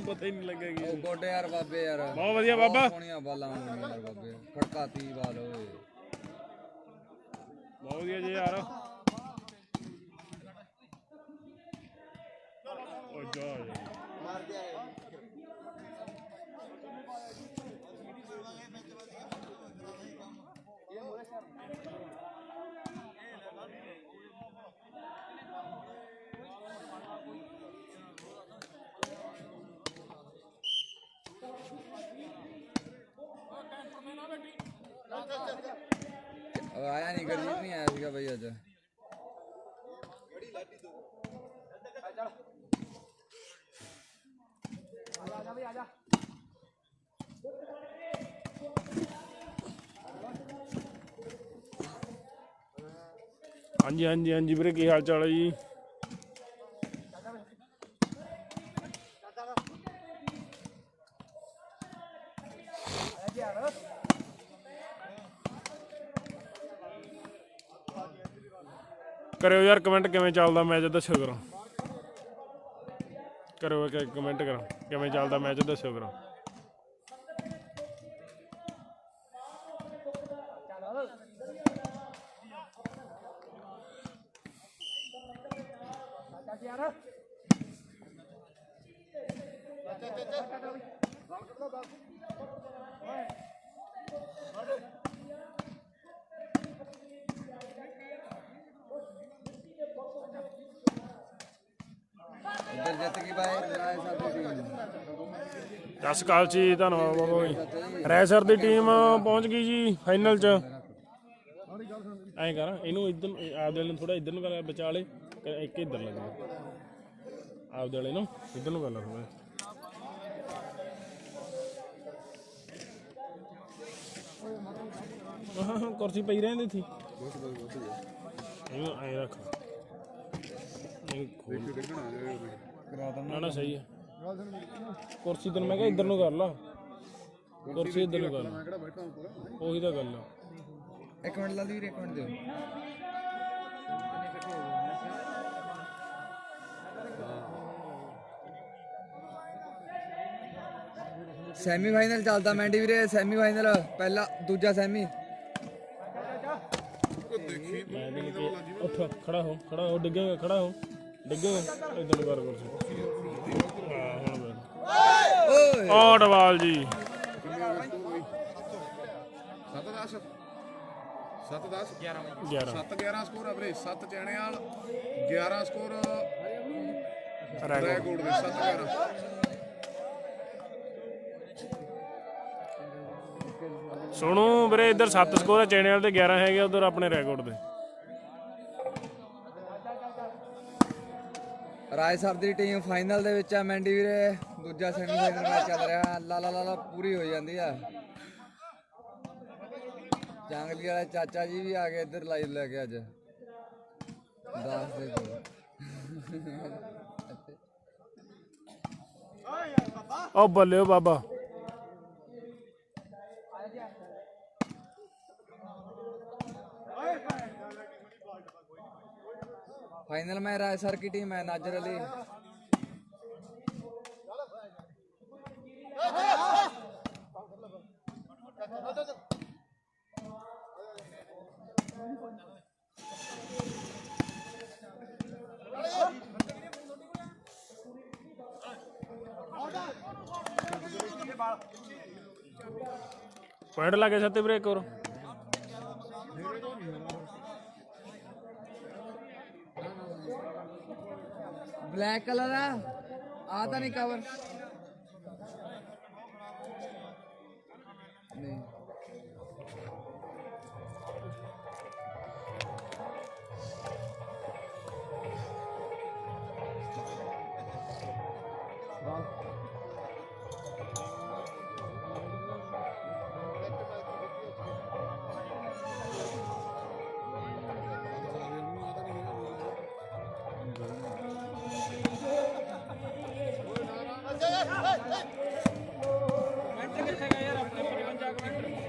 C: ਪਤਾ ਹੀ ਨਹੀਂ ਲੱਗੇਗੀ
B: ਉਹ ਗੋਡੇ ਯਾਰ ਬਾਬੇ ਯਾਰ
C: ਬਹੁਤ ਵਧੀਆ ਬਾਬਾ
B: ਸੋਹਣੀਆਂ ਬਾਲਾਂ ਆਉਂਦੀਆਂ ਯਾਰ ਬਾਬੇ ਖੜਕਾਤੀ ਬਾਲ ਓਏ
C: ਬਹੁਤ ਵਧੀਆ ਜੀ ਯਾਰ ਓ ਜਾ ਯਾਰ
B: ਆਇਆ ਨਹੀਂ ਗਰਜੀਤ ਨਹੀਂ ਆਇਆ ਸੀਗਾ ਬਈ ਅੱਜ
C: ਹਾਂਜੀ ਹਾਂਜੀ ਹਾਂਜੀ ਵੀਰੇ ਕੀ ਹਾਲ ਚਾਲ ਹੈ ਜੀ ਕਰਿਓ ਯਾਰ ਕਮੈਂਟ ਕਿਵੇਂ ਚੱਲਦਾ ਮੈਚ ਦੱਸਿਓ ਕਰੋ ਕਰਿਓ ਕਿ ਕਮੈਂਟ ਕਰੋ ਕਿਵੇਂ ਚੱਲਦਾ ਮੈਚ ਦੱਸਿਓ ਕਰੋ
B: ਇੱਧਰ ਜਿੱਤ ਗਈ ਬਾਈ ਰਾਏ ਸਾਹਿਬ ਦੀ ਟੀਮ
C: ਸਤਿ ਸ਼੍ਰੀ ਅਕਾਲ ਜੀ ਧੰਨਵਾਦ ਬਾਬਾ ਜੀ ਰੈਸਰ ਦੀ ਟੀਮ ਪਹੁੰਚ ਗਈ ਜੀ ਫਾਈਨਲ 'ਚ ਐਂ ਕਰ ਇਹਨੂੰ ਇੱਧਰ ਆਪਦੇ ਵਾਲੇ ਨੂੰ ਥੋੜਾ ਇੱਧਰ ਨੂੰ ਕਰ ਵਿਚਾਲੇ ਇੱਕ ਇੱਧਰ ਲੱਗਾ ਆਪਦੇ ਵਾਲੇ ਨੂੰ ਇੱਧਰ ਨੂੰ ਕਰ ਲਾ ਥੋੜਾ ਹਾਂ ਕੁਰਸੀ ਪਈ ਰਹਿੰਦੀ ਸੀ ਇਹਨੂੰ ਐਂ ਰੱਖ ਨਾ ਨਾ ਸਹੀ ਹੈ ਕੁਰਸੀ ਤੈਨੂੰ ਮੈਂ ਕਿਹਾ ਇੱਧਰ ਨੂੰ ਕਰ ਲਾ ਕੁਰਸੀ ਇੱਧਰ ਨੂੰ ਕਰ ਲਾ ਉਹੀ ਤਾਂ ਗੱਲ ਆ
B: ਇੱਕ ਮਿੰਟ ਲਾ ਦੀ ਵੀਰੇ ਇੱਕ ਮਿੰਟ ਦਿਓ ਸੈਮੀਫਾਈਨਲ ਚੱਲਦਾ ਮੈਂਡੀ ਵੀਰੇ ਸੈਮੀਫਾਈਨਲ ਪਹਿਲਾ ਦੂਜਾ ਸੈਮੀ
C: ਮੈਂ ਵੀ ਕਿ ਉੱਠ ਖੜਾ ਹੋ ਡਿੱਗੇਗਾ ਖੜਾ ਹੋ ਡਿੱਗੇਗਾ ਇੱਧਰ ਨੂੰ ਕਰ ਕੁਰਸੀ ਆਊਟ ਬਾਲ ਜੀ। 11
F: 7-11 ਸਕੋਰ ਆ ਵੀਰੇ। 7 ਚੈਣੇ ਵਾਲ 11 ਸਕੋਰ
C: ਰੈਗੋੜ
F: ਰੈਗੋੜ ਦੇ 7-11।
C: ਸੁਣੋ ਵੀਰੇ, ਇੱਧਰ 7 ਸਕੋਰ ਹੈ ਚੈਣੇ ਵਾਲੇ ਤੇ 11 ਹੈਗੇ, ਉਧਰ ਆਪਣੇ ਰੈਕੋਰਡ ਦੇ।
B: ਰਾਏ ਸਰ ਦੀ ਟੀਮ ਫਾਈਨਲ ਦੇ ਵਿੱਚ ਆ ਮੈਂਡੀ ਵੀਰੇ। ਦੂਜਾ ਸੈਮੀਫਾਈਨਲ ਮੈਚ ਚੱਲ ਰਿਹਾ। ਲਾ ਪੂਰੀ ਹੋ ਜਾਂਦੀ ਆ। ਜੰਗਲੀ ਵਾਲੇ ਚਾਚਾ ਜੀ ਵੀ ਆ ਗਏ ਇੱਧਰ ਲਾਈਵ ਲੈ ਕੇ ਅੱਜ 10 ਦੇ
C: ਉਹ ਬੱਲੇ ਓ ਬਾਬਾ।
B: फाइनल में राय सर की टीम है नाजर अली।
C: पॉइंट लगे छत्ती ब्रेक और
B: ब्लैक कलर आता नहीं कवर नहीं।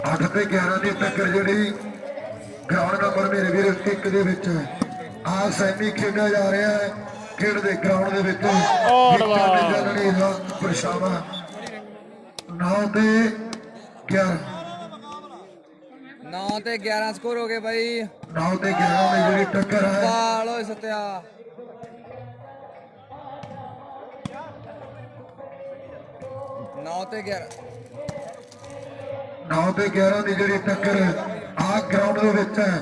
D: ਅੱਠ ਤੇ 11 ਦੀ ਟੱਕਰ ਜਿਹੜੀ ਗਰਾਊਂਡ ਨੰਬਰ ਮੇਰੇ ਵੀਰ 1 ਦੇ ਵਿੱਚ ਆ ਸੈਮੀ ਖੇਡਿਆ ਜਾ ਰਿਹਾ ਹੈ। ਖੇਡ ਦੇ ਗਰਾਊਂਡ ਦੇ ਵਿੱਚ ਜਲਣੀ ਰਾਤ ਪਰਛਾਵਾਂ 9 ਤੇ 11
B: 9 ਤੇ 11 ਸਕੋਰ ਹੋ ਗਏ भाई।
D: 9 ਤੇ 11 ਦੀ ਜਿਹੜੀ ਟੱਕਰ ਹੈ।
B: बाल होए सत्या 9 ਤੇ 11
D: 9 ਤੇ 11 ਦੀ ਜਿਹੜੀ ਟੱਕਰ ਆ ਗਰਾਊਂਡ ਦੇ ਵਿੱਚ ਹੈ।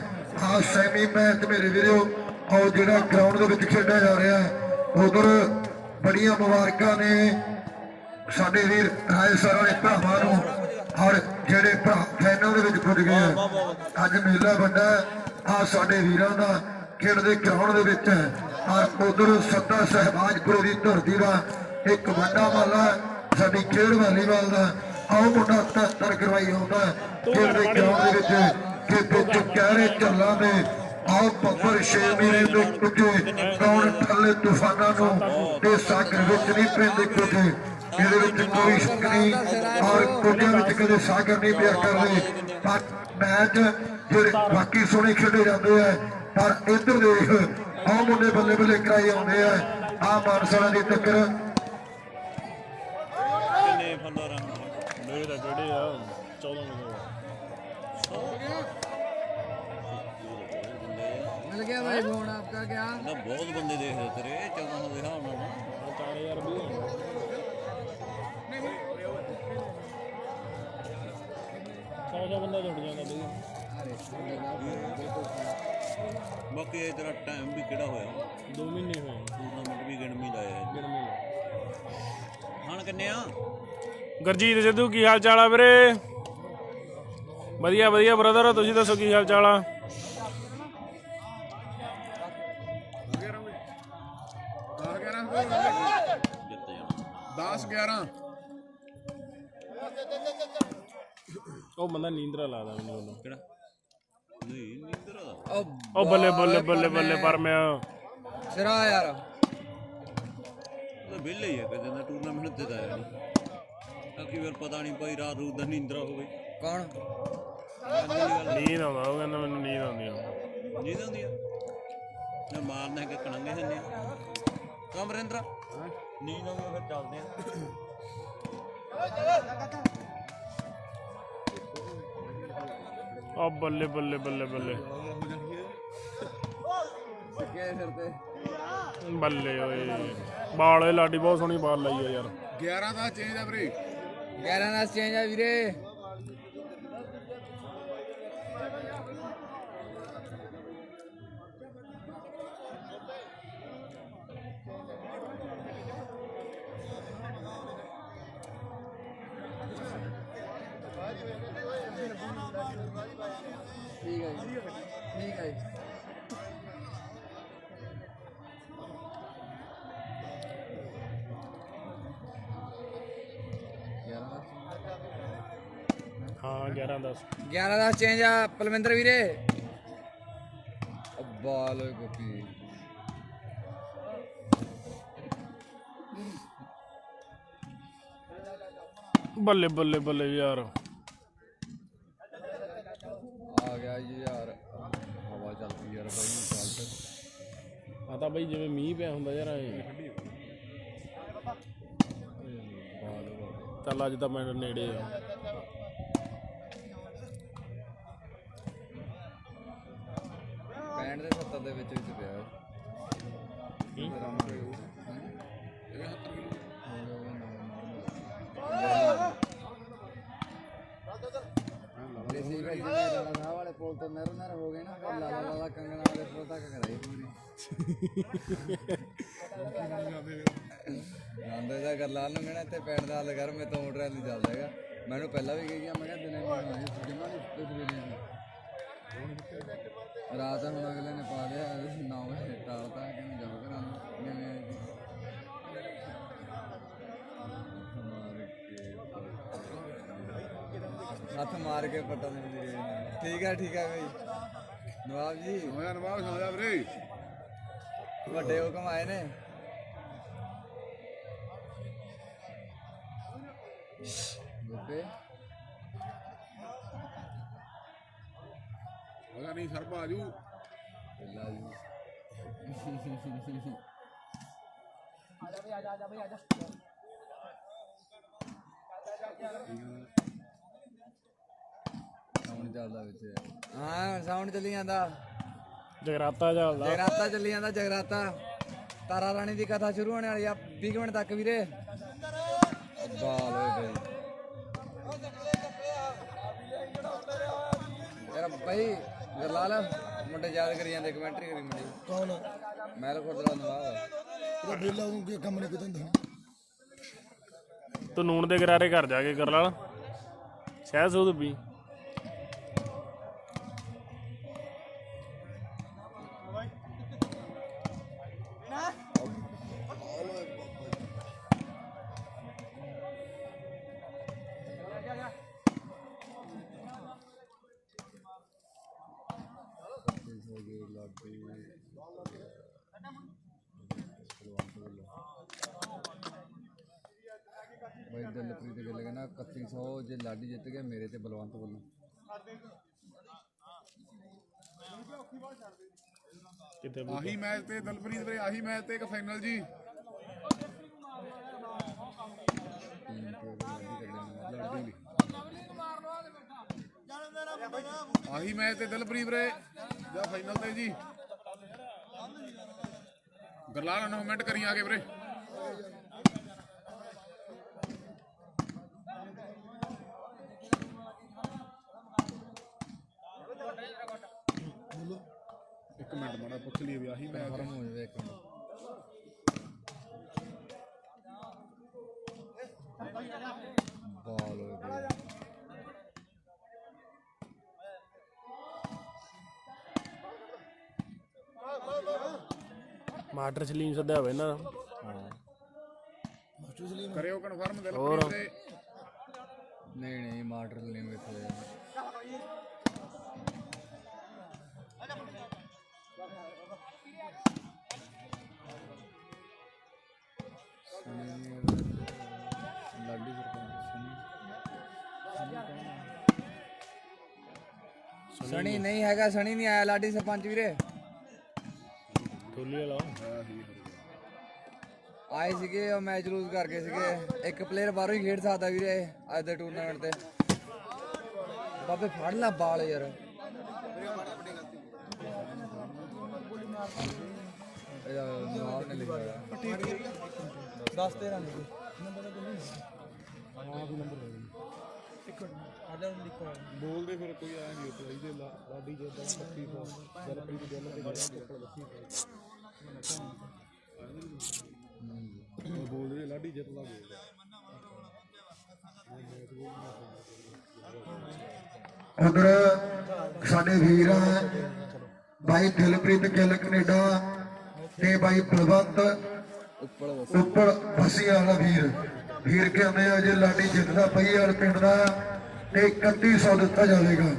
D: ਆ ਸੈਮੀ ਮੈਚ ਮੇਰੇ ਵੀਰੋ ਉਹ ਜਿਹੜਾ ਗਰਾਊਂਡ ਦੇ ਵਿੱਚ ਖੇਡਿਆ ਜਾ ਰਿਹਾ ਹੈ। ਉਧਰ ਬੜੀਆਂ ਮੁਬਾਰਕਾਂ ਨੇ ਸਾਡੇ ਵੀਰ ਰਾਏ ਸਰ ਵਾਲੇ ਭਰਾਵਾਂ ਨੂੰ ਔਰ ਜਿਹੜੇ ਭਰਾ ਫਾਈਨਲ ਦੇ ਵਿੱਚ ਪੁੱਜ ਗਏ ਆ। ਅੱਜ ਮੇਲਾ ਵੱਡਾ ਆ ਸਾਡੇ ਵੀਰਾਂ ਦਾ ਖੇਡ ਦੇ ਗਰਾਊਂਡ ਦੇ ਵਿੱਚ ਹੈ। ਔਰ ਉਧਰ ਸੱਤਾ ਸਹਿਬਾਜਪੁਰ ਦੀ ਧਰਤੀ ਦਾ ਇੱਕ ਵੱਡਾ ਮਾਲਾ ਸਾਡੀ ਖੇਡ ਵਾਲੀਬਾਲ ਦਾ ਆਓ ਮੁੰਡਾ ਤਰ ਕਰਵਾਈ ਆਉਂਦਾ ਖੇਡ ਦੇ ਗਰਾਊਂਡ ਦੇ ਵਿੱਚ ਕਿ ਵਿੱਚ ਕਹਿਰੇ ਝੱਲਾਂ ਦੇ ਆਓ ਬੱਬਰ 6 ਮਹੀਨੇ ਦੇ ਕੁੱਤੇ ਕੌਣ ਥੱਲੇ ਤੂਫਾਨਾਂ ਨੂੰ ਤੇ ਸਾਗਰ ਵਿੱਚ ਨਹੀਂ ਪੈਂਦੇ ਕੁੱਤੇ। ਇਹਦੇ ਵਿੱਚ ਕੋਈ ਸ਼ੱਕ ਨਹੀਂ ਔਰ ਕੁੱਤਿਆਂ ਵਿੱਚ ਕਦੇ ਸਾਗਰ ਨਹੀਂ ਪਿਆ ਕਰਦੇ। ਪਰ ਮੈਚ ਜਿਹੜੇ ਬਾਕੀ ਸੋਹਣੇ ਖੇਡੇ ਜਾਂਦੇ ਆ ਪਰ ਇੱਧਰ ਦੇਖ ਆਹ ਮੁੰਡੇ ਬੱਲੇ ਬੱਲੇ ਕਰਾਈ ਆਉਂਦੇ ਆ। ਆਹ ਮਾਨਸਾ ਦੀ ਟੱਕਰ
C: ਮੇਰੇ ਤਾਂ ਕਿਹੜੇ ਆ 14
B: मिल गया भाई फोन आपका क्या?
A: ਨਾ ਬਹੁਤ ਬੰਦੇ ਦੇਖਦੇ ਤੇਰੇ 14 ਨੂੰ ਦਿਖਾ ਉਹਨਾਂ ਨੂੰ
C: 4000 ਵੀ ਸਾਰਾ ਬੰਦਾ ਜੁੜ ਜਾਂਦਾ ਬਈ।
A: ਬਾਕੀ ਇਹ ਤੇਰਾ ਟਾਈਮ ਵੀ ਕਿਹੜਾ ਹੋਇਆ
C: 2 ਮਹੀਨੇ ਹੋਏ
A: ਟੂਰਨਾਮੈਂਟ ਵੀ ਗਿਣਮੀ ਲਾਇਆ
C: ਗਰਮੀ
A: ਹਣ ਕਿੰਨੇ ਆ
C: ਗੁਰਜੀਤ ਸਿੱਧੂ ਕੀ ਹਾਲ ਚਾਲ ਆ ਵੀਰੇ? ਵਧੀਆ ਵਧੀਆ ਬ੍ਰਦਰ, ਤੁਸੀਂ ਦੱਸੋ ਕੀ ਹਾਲ ਚਾਲ ਆ?
F: 10-11
C: ਉਹ ਬੰਦਾ ਨੀਂਦਰਾ ਲਾਦਾ ਮੈਨੂੰ ਉਹਨੂੰ।
A: ਕਿਹੜਾ ਨਹੀਂ ਨੀਂਦਰ ਦਾ
C: ਉਹ ਬੱਲੇ ਬੱਲੇ ਬੱਲੇ ਬੱਲੇ ਪਰ ਮੈਂ
B: सिरा यार
A: ਉਹ ਵਿਹਲੇ ਹੀ ਆ ਕਦੇ ਦਾ ਟੂਰਨਾਮੈਂਟ ਤੇ ਤਾਂ ਆਇਆ ਨਹੀਂ। ਤਾਂ ਕਈ ਵਾਰ ਪਤਾ ਨਹੀਂ ਭਾਈ ਰਾਤ ਰੂਤ ਦਾ ਨੀਂਦਰਾ ਹੋਵੇ
B: कौन?
C: ਨੀਂਦ ਆਉਂਦਾ, ਉਹ ਕਹਿੰਦਾ ਮੈਨੂੰ ਨੀਂਦ ਆਉਂਦੀ ਆ।
A: ਨੀਂਦ ਆਉਂਦੀ ਆ ਨਾ ਮਾਰਨਾ ਕਿ ਕਣਾਂਗੇ ਹੰਨੇ ਕਮਰਿੰਦਰ ਨੀਂਦ ਆਉਂਦੀ ਫਿਰ ਚੱਲਦੇ ਆ।
C: ਉਹ ਬੱਲੇ ਬੱਲੇ ਬੱਲੇ ਬੱਲੇ
B: क्या सिर पे
C: ਬੱਲੇ ਓਏ ਬਾਲ ਓਏ ਲਾਡੀ ਬਹੁਤ ਸੋਹਣੀ ਬਾਲ ਲਾਈ ਆ ਯਾਰ।
F: 11 ਦਾ ਚੇਂਜ ਆ ਵੀਰੇ।
B: 11 ਦਾ ਚੇਂਜ ਆ ਵੀਰੇ। ਠੀਕ ਹੈ ਜੀ, ਠੀਕ ਹੈ ਜੀ।
C: ਹਾਂ 11-10
B: 11 ਦਾ ਚੇਂਜ ਆ ਪਲਵਿੰਦਰ ਵੀਰੇ। ਬਾਲ ਓਏ ਗੋਪੀ
C: ਬੱਲੇ ਬੱਲੇ ਬੱਲੇ ਯਾਰ
B: ਆ ਗਿਆ ਜੀ ਯਾਰ। ਹਵਾ ਚੱਲ ਪਈ ਯਾਰ ਬਾਈ ਚੱਲ।
C: ਆ ਤਾਂ ਬਈ ਜਿਵੇਂ ਮੀਂਹ ਪਿਆ ਹੁੰਦਾ ਯਾਰ ਐ ਚੱਲ ਅੱਜ ਤਾਂ ਮੈਂ ਨੇੜੇ ਆ
B: ਪੈਂਟ ਦੇ 70 ਦੇ ਵਿੱਚ ਪਿਆ ਦੇਸੀ ਭਾਈ ਲਾਲਾ ਵਾਲੇ ਪੁਲ ਤੋਂ ਨਰ ਹੋ ਗਏ ਨਾ ਫਿਰ ਲਾਲਾ ਲਾਲਾ ਕੰਗਣਾ ਵਾਲੇ ਪੁਲ ਤੱਕ ਕਰਾਈ ਪੂਰੀ ਜਾਂਦੇ ਦਾ ਗੱਲਾਂ ਨੂੰ ਕਹਿਣਾ ਇੱਥੇ ਪੈਣ ਦਾ ਹੱਲ ਕਰ ਮੈਂ ਤੋਂ ਮੋਟਰ ਨਹੀਂ ਚੱਲਦਾ ਹੈਗਾ। ਮੈਨੂੰ ਪਹਿਲਾਂ ਵੀ ਕਹੀ ਮੈਂ ਕਿਹਾ ਦਿਨੇ ਜਿੰਨਾ ਨਹੀਂ ਰਾਤ ਹੁਣ ਅਗਲੇ ਨੇ ਪਾ ਲਿਆ 9 ਵਜੇ ਟਾਲਤਾ ਕਹਿੰਦੇ ਜਾਓ ਘਰਾਂ ਨੂੰ ਹੱਥ ਮਾਰ ਕੇ ਪਟਾ ਦੇ। ਠੀਕ ਹੈ ਬਈ ਨਵਾਬ ਜੀ।
F: ਹੋਇਆ ਨਵਾਬ ਸਮਝਾ ਵੀਰੇ
B: ਵੱਡੇ ਹੁਕਮ ਆਏ ਨੇ। ਗੋਪੇ
F: ਹੋਇਆ ਨਹੀਂ ਸਰ ਬਾਜੂ
B: ਪਹਿਲਾਂ ਜੀ ਸਾਊਂਡ ਚੱਲਦਾ ਵਿੱਚ। ਹਾਂ ਸਾਊਂਡ ਚੱਲੀ ਜਾਂਦਾ।
C: ਜਗਰਾਤਾ ਚੱਲਦਾ
B: ਜਗਰਾਤਾ ਚੱਲੀ ਜਾਂਦਾ। ਜਗਰਾਤਾ ਤਾਰਾ ਰਾਣੀ ਦੀ ਕਥਾ ਸ਼ੁਰੂ ਹੋਣ ਵਾਲੀ ਆ 20 ਮਿੰਟ ਤੱਕ ਵੀਰੇ। ਬਾਲ ਓਏ ਬਈ ਯਾਰ ਭਾਈ ਗਰਲਾਲ ਮੁੰਡੇ ਯਾਦ ਕਰੀ ਜਾਂਦੇ ਕਮੈਂਟਰੀ ਕਰੀ ਮੁੰਡੇ। ਕੌਣ? ਮੈਂ ਖੁਰਦਲਾ ਨਵਾਬ ਤੇਰਾ ਬੇਲਾ ਨੂੰ ਕੀ ਕੰਮ ਨਹੀਂ ਕਿਤੇ ਹੁੰਦਾ।
C: ਤੂੰ ਨੂਣ ਦੇ ਗਰਾਰੇ ਘਰ ਜਾ ਕੇ ਕਰ ਲਾ ਸ਼ਹਿਦ ਸੂਦ ਪੀ।
B: भाई दिलप्रीत गिल कहना 3100 जे लाडी जित गया मेरे ते बलवंत ਵੱਲੋਂ।
C: ਕਿਤੇ
F: ਆਹੀ ਮੈਚ ਤੇ ਦਲਪ੍ਰੀਤ ਵੀਰੇ ਆਹੀ ਮੈਚ ਤੇ ਇੱਕ ਫਾਈਨਲ ਜੀ ਆਹੀ ਮੈਚ ਤੇ ਦਲਪ੍ਰੀਤ ਵੀਰੇ ਜਾਂ ਫਾਈਨਲ ਤੇ ਜੀ ਗਰਲਾਲ ਅਨਾਉਂਸਮੈਂਟ ਕਰੀ ਆ ਕੇ ਵੀਰੇ। ਇੱਕ ਮਿੰਟ ਮਾੜਾ ਪੁੱਛ ਲਈਏ ਵੀ ਆਹੀ ਮੈਚ
B: ਫਰਮ ਹੋ ਜਾਵੇ ਇੱਕ ਮਿੰਟ। ਬਾਲ ਹੋਏ ਬਈ
C: ਮਾਸਟਰ ਸਲੀਮ ਸੱਦਿਆ ਹੋਵੇ ਇਹਨਾਂ ਦਾ।
F: ਕਰਿਓ ਕਨਫਰਮ ਦਿਲਪ੍ਰੀਤ ਵੀਰੇ।
B: ਨਹੀਂ ਮਾਡਰ ਨਹੀਂ ਵੇਖੇ ਲਾਡੀ ਸਣੀ ਨਹੀਂ ਹੈਗਾ। ਸਣੀ ਨਹੀਂ ਆਇਆ ਲਾਡੀ ਸਰਪੰਚ ਵੀਰੇ।
C: ਟੋਲੀ ਵਾਲਾ
B: ਆਏ ਸੀਗੇ ਉਹ ਮੈਚ ਲੂਜ਼ ਕਰ ਗਏ ਸੀਗੇ। ਇੱਕ ਪਲੇਅਰ ਬਾਹਰੋਂ ਹੀ ਖੇਡ ਸਕਦਾ ਵੀਰੇ ਅੱਜ ਦੇ ਟੂਰਨਾਮੈਂਟ ਤੇ। ਬਾਬੇ ਫੜ ਲੈ ਬਾਲ ਯਾਰ। ਨਾਮ ਨੇ ਲਿਖਿਆ 10-13 ਨਹੀਂ
C: ਬੋਲਦੇ ਫਿਰ ਕੋਈ ਆਇਆ ਨਹੀਂ ਉੱਤੇ ਇਹਦੇ ਲਾਡੀ ਜੇ 3200 ਜਰਪਰੀ ਦੇ ਦਿਲ ਤੇ ਬੋਲਦੇ ਲਾਡੀ ਜਿੱਤਦਾ ਬੋਲਦਾ
D: ਉਧਰ ਸਾਡੇ ਵੀਰ ਭਾਈ ਦਿਲਪ੍ਰੀਤ ਗਿੱਲ ਕੈਨੇਡਾ ਤੇ ਭਾਈ ਬਲਵੰਤ ਉੱਪਰ ਬਸੀਆਂ ਵਾਲਾ ਵੀਰ ਕਹਿੰਦੇ ਆ ਜੇ ਲਾਡੀ ਜਿੱਤਦਾ ਪਈ ਵਾਲ ਪਿੰਡ ਦਾ ਤੇ 3100 ਦਿੱਤਾ ਜਾਵੇਗਾ।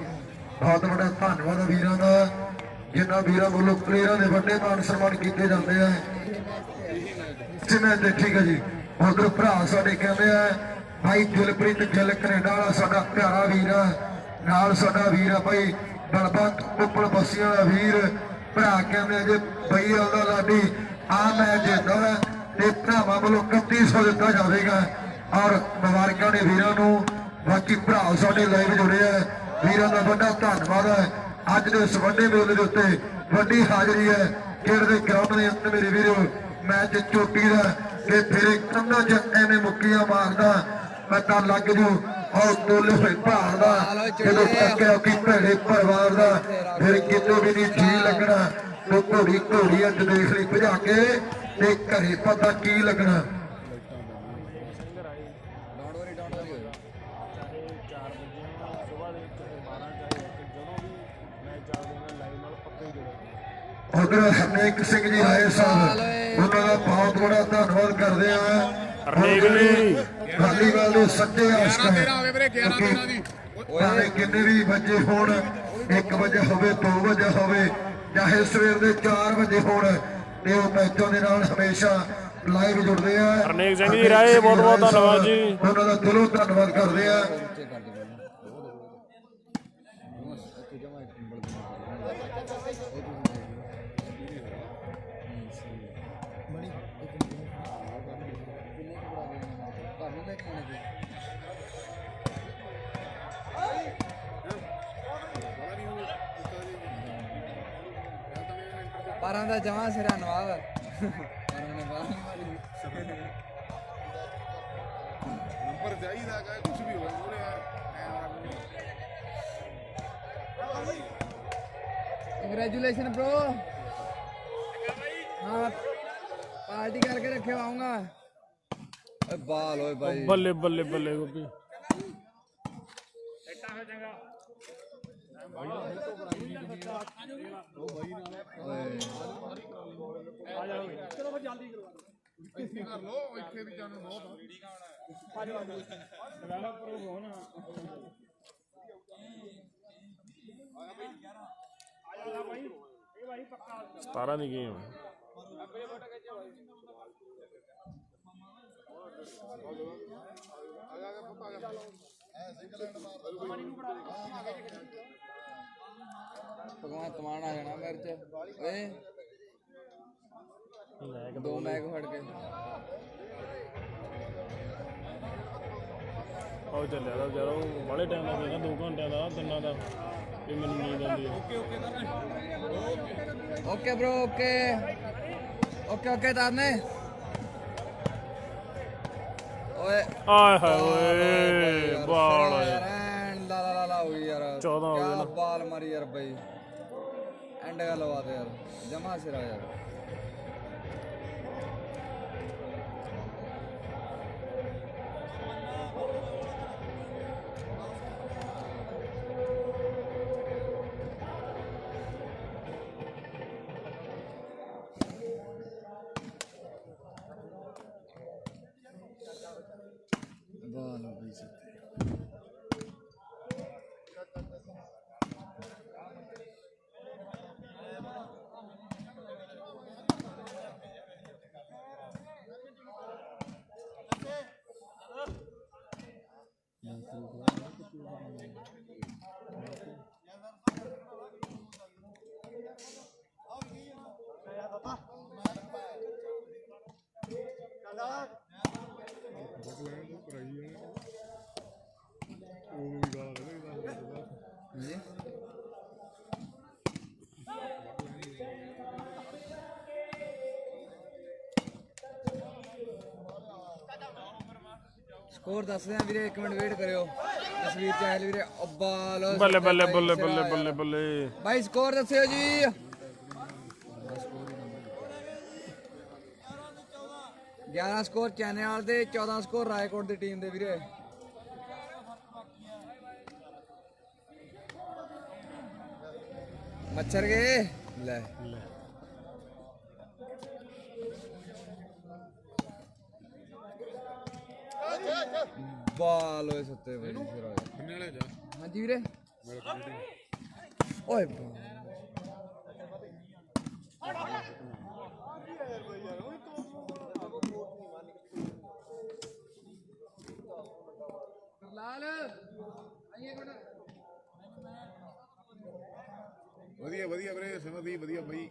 D: ਬਹੁਤ ਬੜਾ ਧੰਨਵਾਦ ਆ ਵੀਰਾਂ ਦਾ, ਜਿਨ੍ਹਾਂ ਵੀਰਾਂ ਵੱਲੋਂ ਪਲੇਅਰਾਂ ਦੇ ਵੱਡੇ ਮਾਨ ਸਨਮਾਨ ਕੀਤੇ ਜਾਂਦੇ ਆ। ਜਿਵੇਂ ਤੇ ਠੀਕ ਹੈ ਜੀ। ਉਧਰ ਭਰਾ ਸਾਡੇ ਕਹਿੰਦੇ ਆ ਭਾਈ ਦਿਲਪ੍ਰੀਤ ਗਿੱਲ ਕੈਨੇਡਾ ਵਾਲਾ ਸਾਡਾ ਪਿਆਰਾ ਵੀਰ ਆ, ਨਾਲ ਸਾਡਾ ਵੀਰ ਆ ਭਾਈ ਬਲਵੰਤ ਉੱਪਰ ਬਸੀਆਂ ਦਾ ਵੀਰ। ਭਰਾ ਕਹਿੰਦੇ ਜੇ ਬਈ ਵਾਲਾ ਲਾਡੀ ਆ ਮੈਚ ਜਿੱਤਦਾ ਤੇ ਭਰਾਵਾਂ ਵੱਲੋਂ 3100 ਦਿੱਤਾ ਜਾਵੇਗਾ। ਔਰ ਮੁਬਾਰਕਾਂ ਨੇ ਵੀਰਾਂ ਨੂੰ। ਬਾਕੀ ਭਰਾ ਸਾਡੇ ਲਾਈਵ ਜੁੜੇ ਆ, ਵੀਰਾਂ ਦਾ ਵੱਡਾ ਧੰਨਵਾਦ ਹੈ। ਅੱਜ ਦੇ ਇਸ ਵੱਡੇ ਮੇਲੇ ਦੇ ਉੱਤੇ ਵੱਡੀ ਹਾਜ਼ਰੀ ਹੈ। ਖੇਡ ਦੇ ਗਰਾਊਂਡ ਦੇ ਅੰਦਰ ਮੇਰੇ ਵੀਰੋ ਮੈਚ ਚੋਟੀ ਦਾ ਤੇ ਫਿਰ ਕੰਨਾਂ 'ਚ ਐਵੇਂ ਮੁੱਕੀਆਂ ਮਾਰਦਾ ਪਤਾ ਲੱਗ ਜੂ। ਔਰ ਤੋਲੇ ਹੋਏ ਭਾਰ ਦਾ ਜਦੋਂ ਤੱਕਿਆ ਕਿ ਭੈੜੇ ਪਰਿਵਾਰ ਦਾ ਫਿਰ ਕਿਤੇ ਵੀ ਨਹੀਂ ਜੀ ਲੱਗਣਾ। ਉਹ ਘੋੜੀ ਅੱਜ ਦੇਖ ਲਈ ਭਜਾ ਕੇ ਤੇ ਘਰੇ ਪਤਾ ਕੀ ਲੱਗਣਾ। ਉਧਰ ਹਰਨੇਕ ਸਿੰਘ ਜੀ ਆਏ ਸਾਹਿਬ, ਉਹਨਾਂ ਦਾ ਬਹੁਤ ਬੜਾ ਧੰਨਵਾਦ ਕਰਦੇ ਆ। ਵਾਲੀਬਾਲ ਦੇ ਸੱਚੇ ਆਸ਼ਕ ਹੈ। ਭਾਵੇਂ ਕਿੰਨੇ ਵੀ ਵਜੇ ਹੋਣ, 1 ਵਜੇ ਹੋਵੇ 2 ਵਜੇ ਹੋਵੇ ਚਾਹੇ ਸਵੇਰ ਦੇ 4 ਵਜੇ ਹੋਣ, ਤੇ ਉਹ ਮੈਚਾਂ ਦੇ ਨਾਲ ਹਮੇਸ਼ਾ ਲਾਈਵ ਜੁੜਦੇ ਆ।
C: ਹਰਨੇਕ ਸਿੰਘ ਜੀ ਰਾਏ ਬਹੁਤ ਬਹੁਤ ਧੰਨਵਾਦ ਜੀ,
D: ਉਹਨਾਂ ਦਾ ਦਿਲੋਂ ਧੰਨਵਾਦ ਕਰਦੇ ਆ।
B: ਪਾਰਾਂ ਦਾ ਜਮਾ ਸਿਰਾ ਨਵਾਬ ਪਾਰਾਂ ਨੇ ਬਾਹਰ ਮਾਰੀ
F: ਨੰਬਰ ਚਾਹੀਦਾ ਕਿ ਕੁਝ ਵੀ ਹੋਵੇ ਮੂਰੇ
B: ਕੰਗ੍ਰੈਚੁਲੇਸ਼ਨ ਬ్రో। हाँ पार्टी करके रखे आऊंगा। बाल होए भाई
C: ਬੱਲੇ ਬੱਲੇ ਬੱਲੇ ਗੋਪੀ।
F: ਕਰ ਲੋ ਇੱਥੇ ਵੀ ਜਾਣ ਬਹੁਤ
C: ਸਤਾਰਾਂ ਦੀ ਗੇਮ
B: भगवंत मान आ जाना मेरे च ओए 2 मैग फड़ के
C: ਉਹ ਚੱਲਿਆ ਤਾਂ ਜਦੋਂ ਬੜੇ ਟਾਈਮ ਦਾ ਕਹਿੰਦਾ 2 ਘੰਟਿਆਂ ਦਾ 3 ਦਾ ਵੀ ਮੈਨੂੰ ਨੀਂਦ ਆਉਂਦੀ ਹੈ।
B: Okay bro okay okay okay तारने ओए
C: ਆਏ ਹਾਏ ਓਏ ਬਾਲ
B: ला ला ला ला हुई यार
C: 14 हो गए ना।
B: बाल मारी यार भाई एंड का लगा दे यार जमा सिरा यार। बाल हो गई सकते जी ਸਕੋਰ ਦੱਸਦੇ ਆ ਵੀਰੇ, 1 ਮਿੰਟ ਵੇਟ ਕਰਿਓ। ਤਸਵੀਰ ਚਾਹਲ ਵੀਰੇ ਅੱਬਾ ਲੋ
C: ਬੱਲੇ ਬੱਲੇ ਬੱਲੇ ਬੱਲੇ ਬੱਲੇ ਬੱਲੇ
B: ਬਾਈ ਸਕੋਰ ਦੱਸਿਓ ਜੀ। 11 ਸਕੋਰ ਚੈਨਲ ਦੇ, 14 ਸਕੋਰ ਰਾਏਕੋਟ ਦੀ ਟੀਮ ਦੇ ਵੀਰੇ। ਮੱਛਰ ਗਏ ਲੈ ਬਾਲ ਹੋਏ ਸੁੱਤੇ ਬਈ ਫਿਰ ਆ
F: ਕਿੰਨੇ ਵਾਲੇ ਜਾ
B: ਹਾਂਜੀ ਵੀਰੇ ਓਏ ਲਾਲ ਆਈਏ ਕੋਣ
F: ਵਧੀਆ ਵਧੀਆ ਵੀਰੇ, ਸਮਝਦੀ ਵਧੀਆ ਬਈ।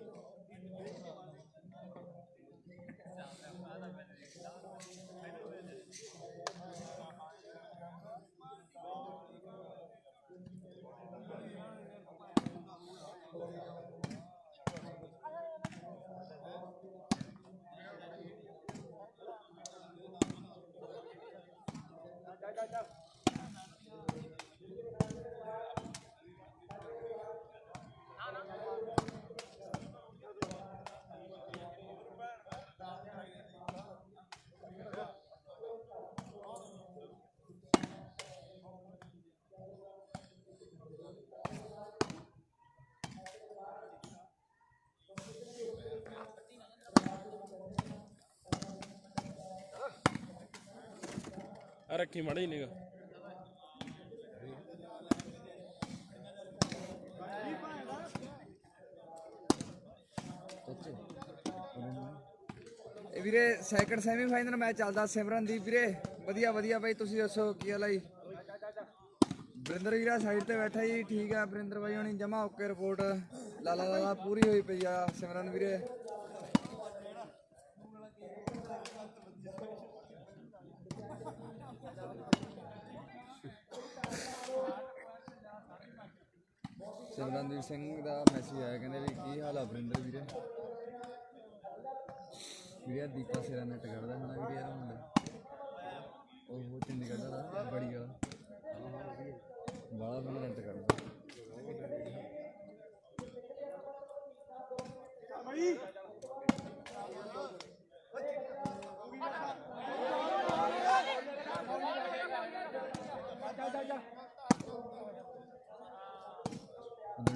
C: ਰੱਖੀ ਮਾੜੀ ਨਿਗਾ
B: ਇਹ ਵੀਰੇ ਸੈਕੰਡ ਸੈਮੀਫਾਈਨਲ ਮੈਚ ਚੱਲਦਾ ਸਿਮਰਨਦੀਪ ਵੀਰੇ। ਵਧੀਆ ਵਧੀਆ ਬਾਈ, ਤੁਸੀਂ ਦੱਸੋ ਕੀ ਹਾਲ ਆ ਜੀ? ਬਰਿੰਦਰ ਵੀਰਾ ਸਾਈਡ ਤੇ ਬੈਠਾ ਜੀ, ਠੀਕ ਆ ਬਰਿੰਦਰ ਬਾਈ ਹੋਣੀ ਜਮਾ ਓਕੇ ਰਿਪੋਰਟ। ਲਾਲਾ ਲਾਲਾ ਪੂਰੀ ਹੋਈ ਪਈ ਆ ਸਿਮਰਨ ਵੀਰੇ। ਸਿਮਰਨਦੀਪ ਸਿੰਘ ਦਾ ਮੈਸੇਜ ਆਇਆ, ਕਹਿੰਦੇ ਵੀ ਕੀ ਹਾਲ ਆ ਬਰਿੰਦਰ ਵੀਰੇ। ਵੀਰੇ ਦੀਪਾ ਸਿਰਾ ਨੈਟ ਕਰਦਾ ਹਨਾ ਵੀਰੇ ਯਾਰ ਮੁੰਡਾ ਉਹ ਚੰਡੀਗੜ੍ਹ ਦਾ ਬੜੀ ਵਾਲਾ ਬਾਲਾ ਬਣਾ ਨੈਟ ਕਰਦਾ।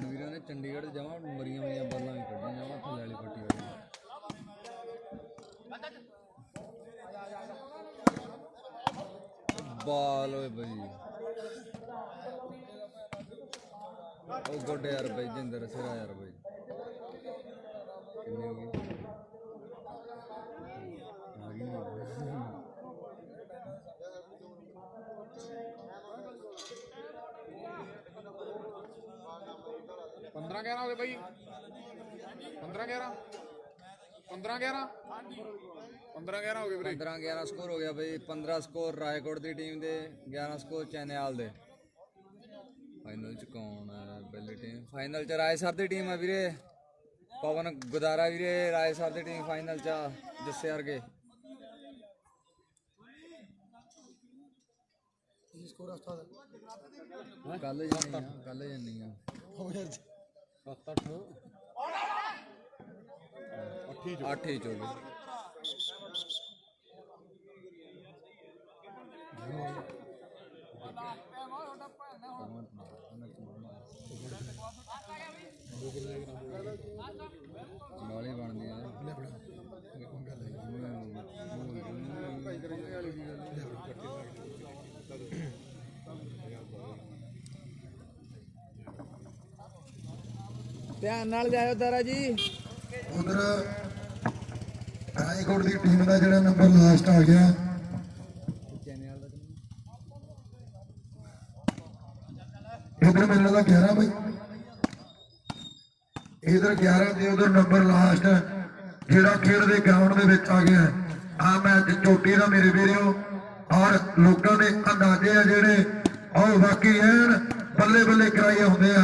B: ਵੀਰਾਂ ਨੇ ਚੰਡੀਗੜ੍ਹ ਜਮਾ ਮਰੀਆਂ ਹੋਈਆਂ ਬਾਲਾਂ ਵੀ ਕੱਢੀਆਂ ਜਮਾ ਥੱਲੇ ਵਾਲੀ ਪੱਟੀ ਵਾਲੀ। ਬਾਲ ਓਏ ਬਈ ਉਹ ਗੁੱਡ ਯਾਰ ਬਈ ਜਿੰਦਰ ਸਿਰਾ ਯਾਰ ਬਈ ਕਿੰਨੀ ਹੋ ਗਈ ਆ ਗਈ ਨਹੀਂ
F: 15-11 ਹੋ ਗਏ ਬਾਈ। 15-11 15-11 15-11 ਹੋ ਗਏ ਵੀਰੇ।
B: 15-11 ਸਕੋਰ ਹੋ ਗਿਆ ਬਈ। 15 ਸਕੋਰ ਰਾਏਕੋਟ ਦੀ ਟੀਮ ਦੇ, 11 ਸਕੋਰ ਚੈਨੇਵਾਲ ਦੇ। ਫਾਈਨਲ ਚ ਕੌਣ ਹੈ ਪਹਿਲੀ ਟੀਮ? ਫਾਈਨਲ ਚ ਰਾਏ ਸਰ ਦੀ ਟੀਮ ਹੈ ਵੀਰੇ। ਪਵਨ ਗੁਦਾਰਾ ਵੀਰੇ ਰਾਏ ਸਰ ਦੀ ਟੀਮ ਫਾਈਨਲ ਚ ਜੱਸੇ ਵਰਗੇ। ਕੱਲ ਜਾਨੀ ਆ 8 ਹੀ ਚੋਗੇ। ਨਾਲੇ ਬਣਦੀ ਆ ਧਿਆਨ ਨਾਲ ਜਾਇਓ ਦਾਰਾ ਜੀ।
D: ਉਧਰ ਰਾਏਕੋਟ ਦੀ ਟੀਮ ਦਾ ਜਿਹੜਾ ਨੰਬਰ ਲਾਸਟ ਆ ਗਿਆ ਇਧਰ ਮਿਲਣ ਦਾ 11 ਬਈ, ਇਧਰ 11 ਤੇ ਉਧਰ ਨੰਬਰ ਲਾਸਟ ਜਿਹੜਾ ਖੇਡ ਦੇ ਗਰਾਊਂਡ ਦੇ ਵਿੱਚ ਆ ਗਿਆ। ਆ ਮੈਚ ਚੋਟੀ ਦਾ ਮੇਰੇ ਵੀਰੋ, ਔਰ ਲੋਕਾਂ ਦੇ ਅੰਦਾਜ਼ੇ ਆ ਜਿਹੜੇ ਉਹ ਬਾਕੀ ਐਨ ਬੱਲੇ ਬੱਲੇ ਕਰਾਏ ਹੁੰਦੇ ਆ।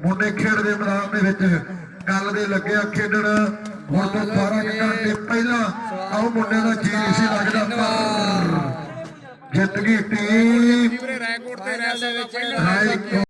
D: ਮੁੰਡੇ ਖੇਡ ਦੇ ਮੈਦਾਨ ਦੇ ਵਿੱਚ ਕੱਲ ਦੇ ਲੱਗਿਆ ਖੇਡਣ। ਹੁਣ ਤੋਂ 12 ਘੰਟੇ ਪਹਿਲਾਂ ਆਹ ਮੁੰਡੇ ਦਾ ਜੀ ਸੀ ਲੱਗਦਾ ਜਿੱਤ ਗਈ ਟੀਮ
F: ਵੀਰੇ ਰੈਕੋਰਡ ਤੇ
B: ਫਾਈਨਲ ਦੇ ਵਿੱਚ
D: ਰਾਏ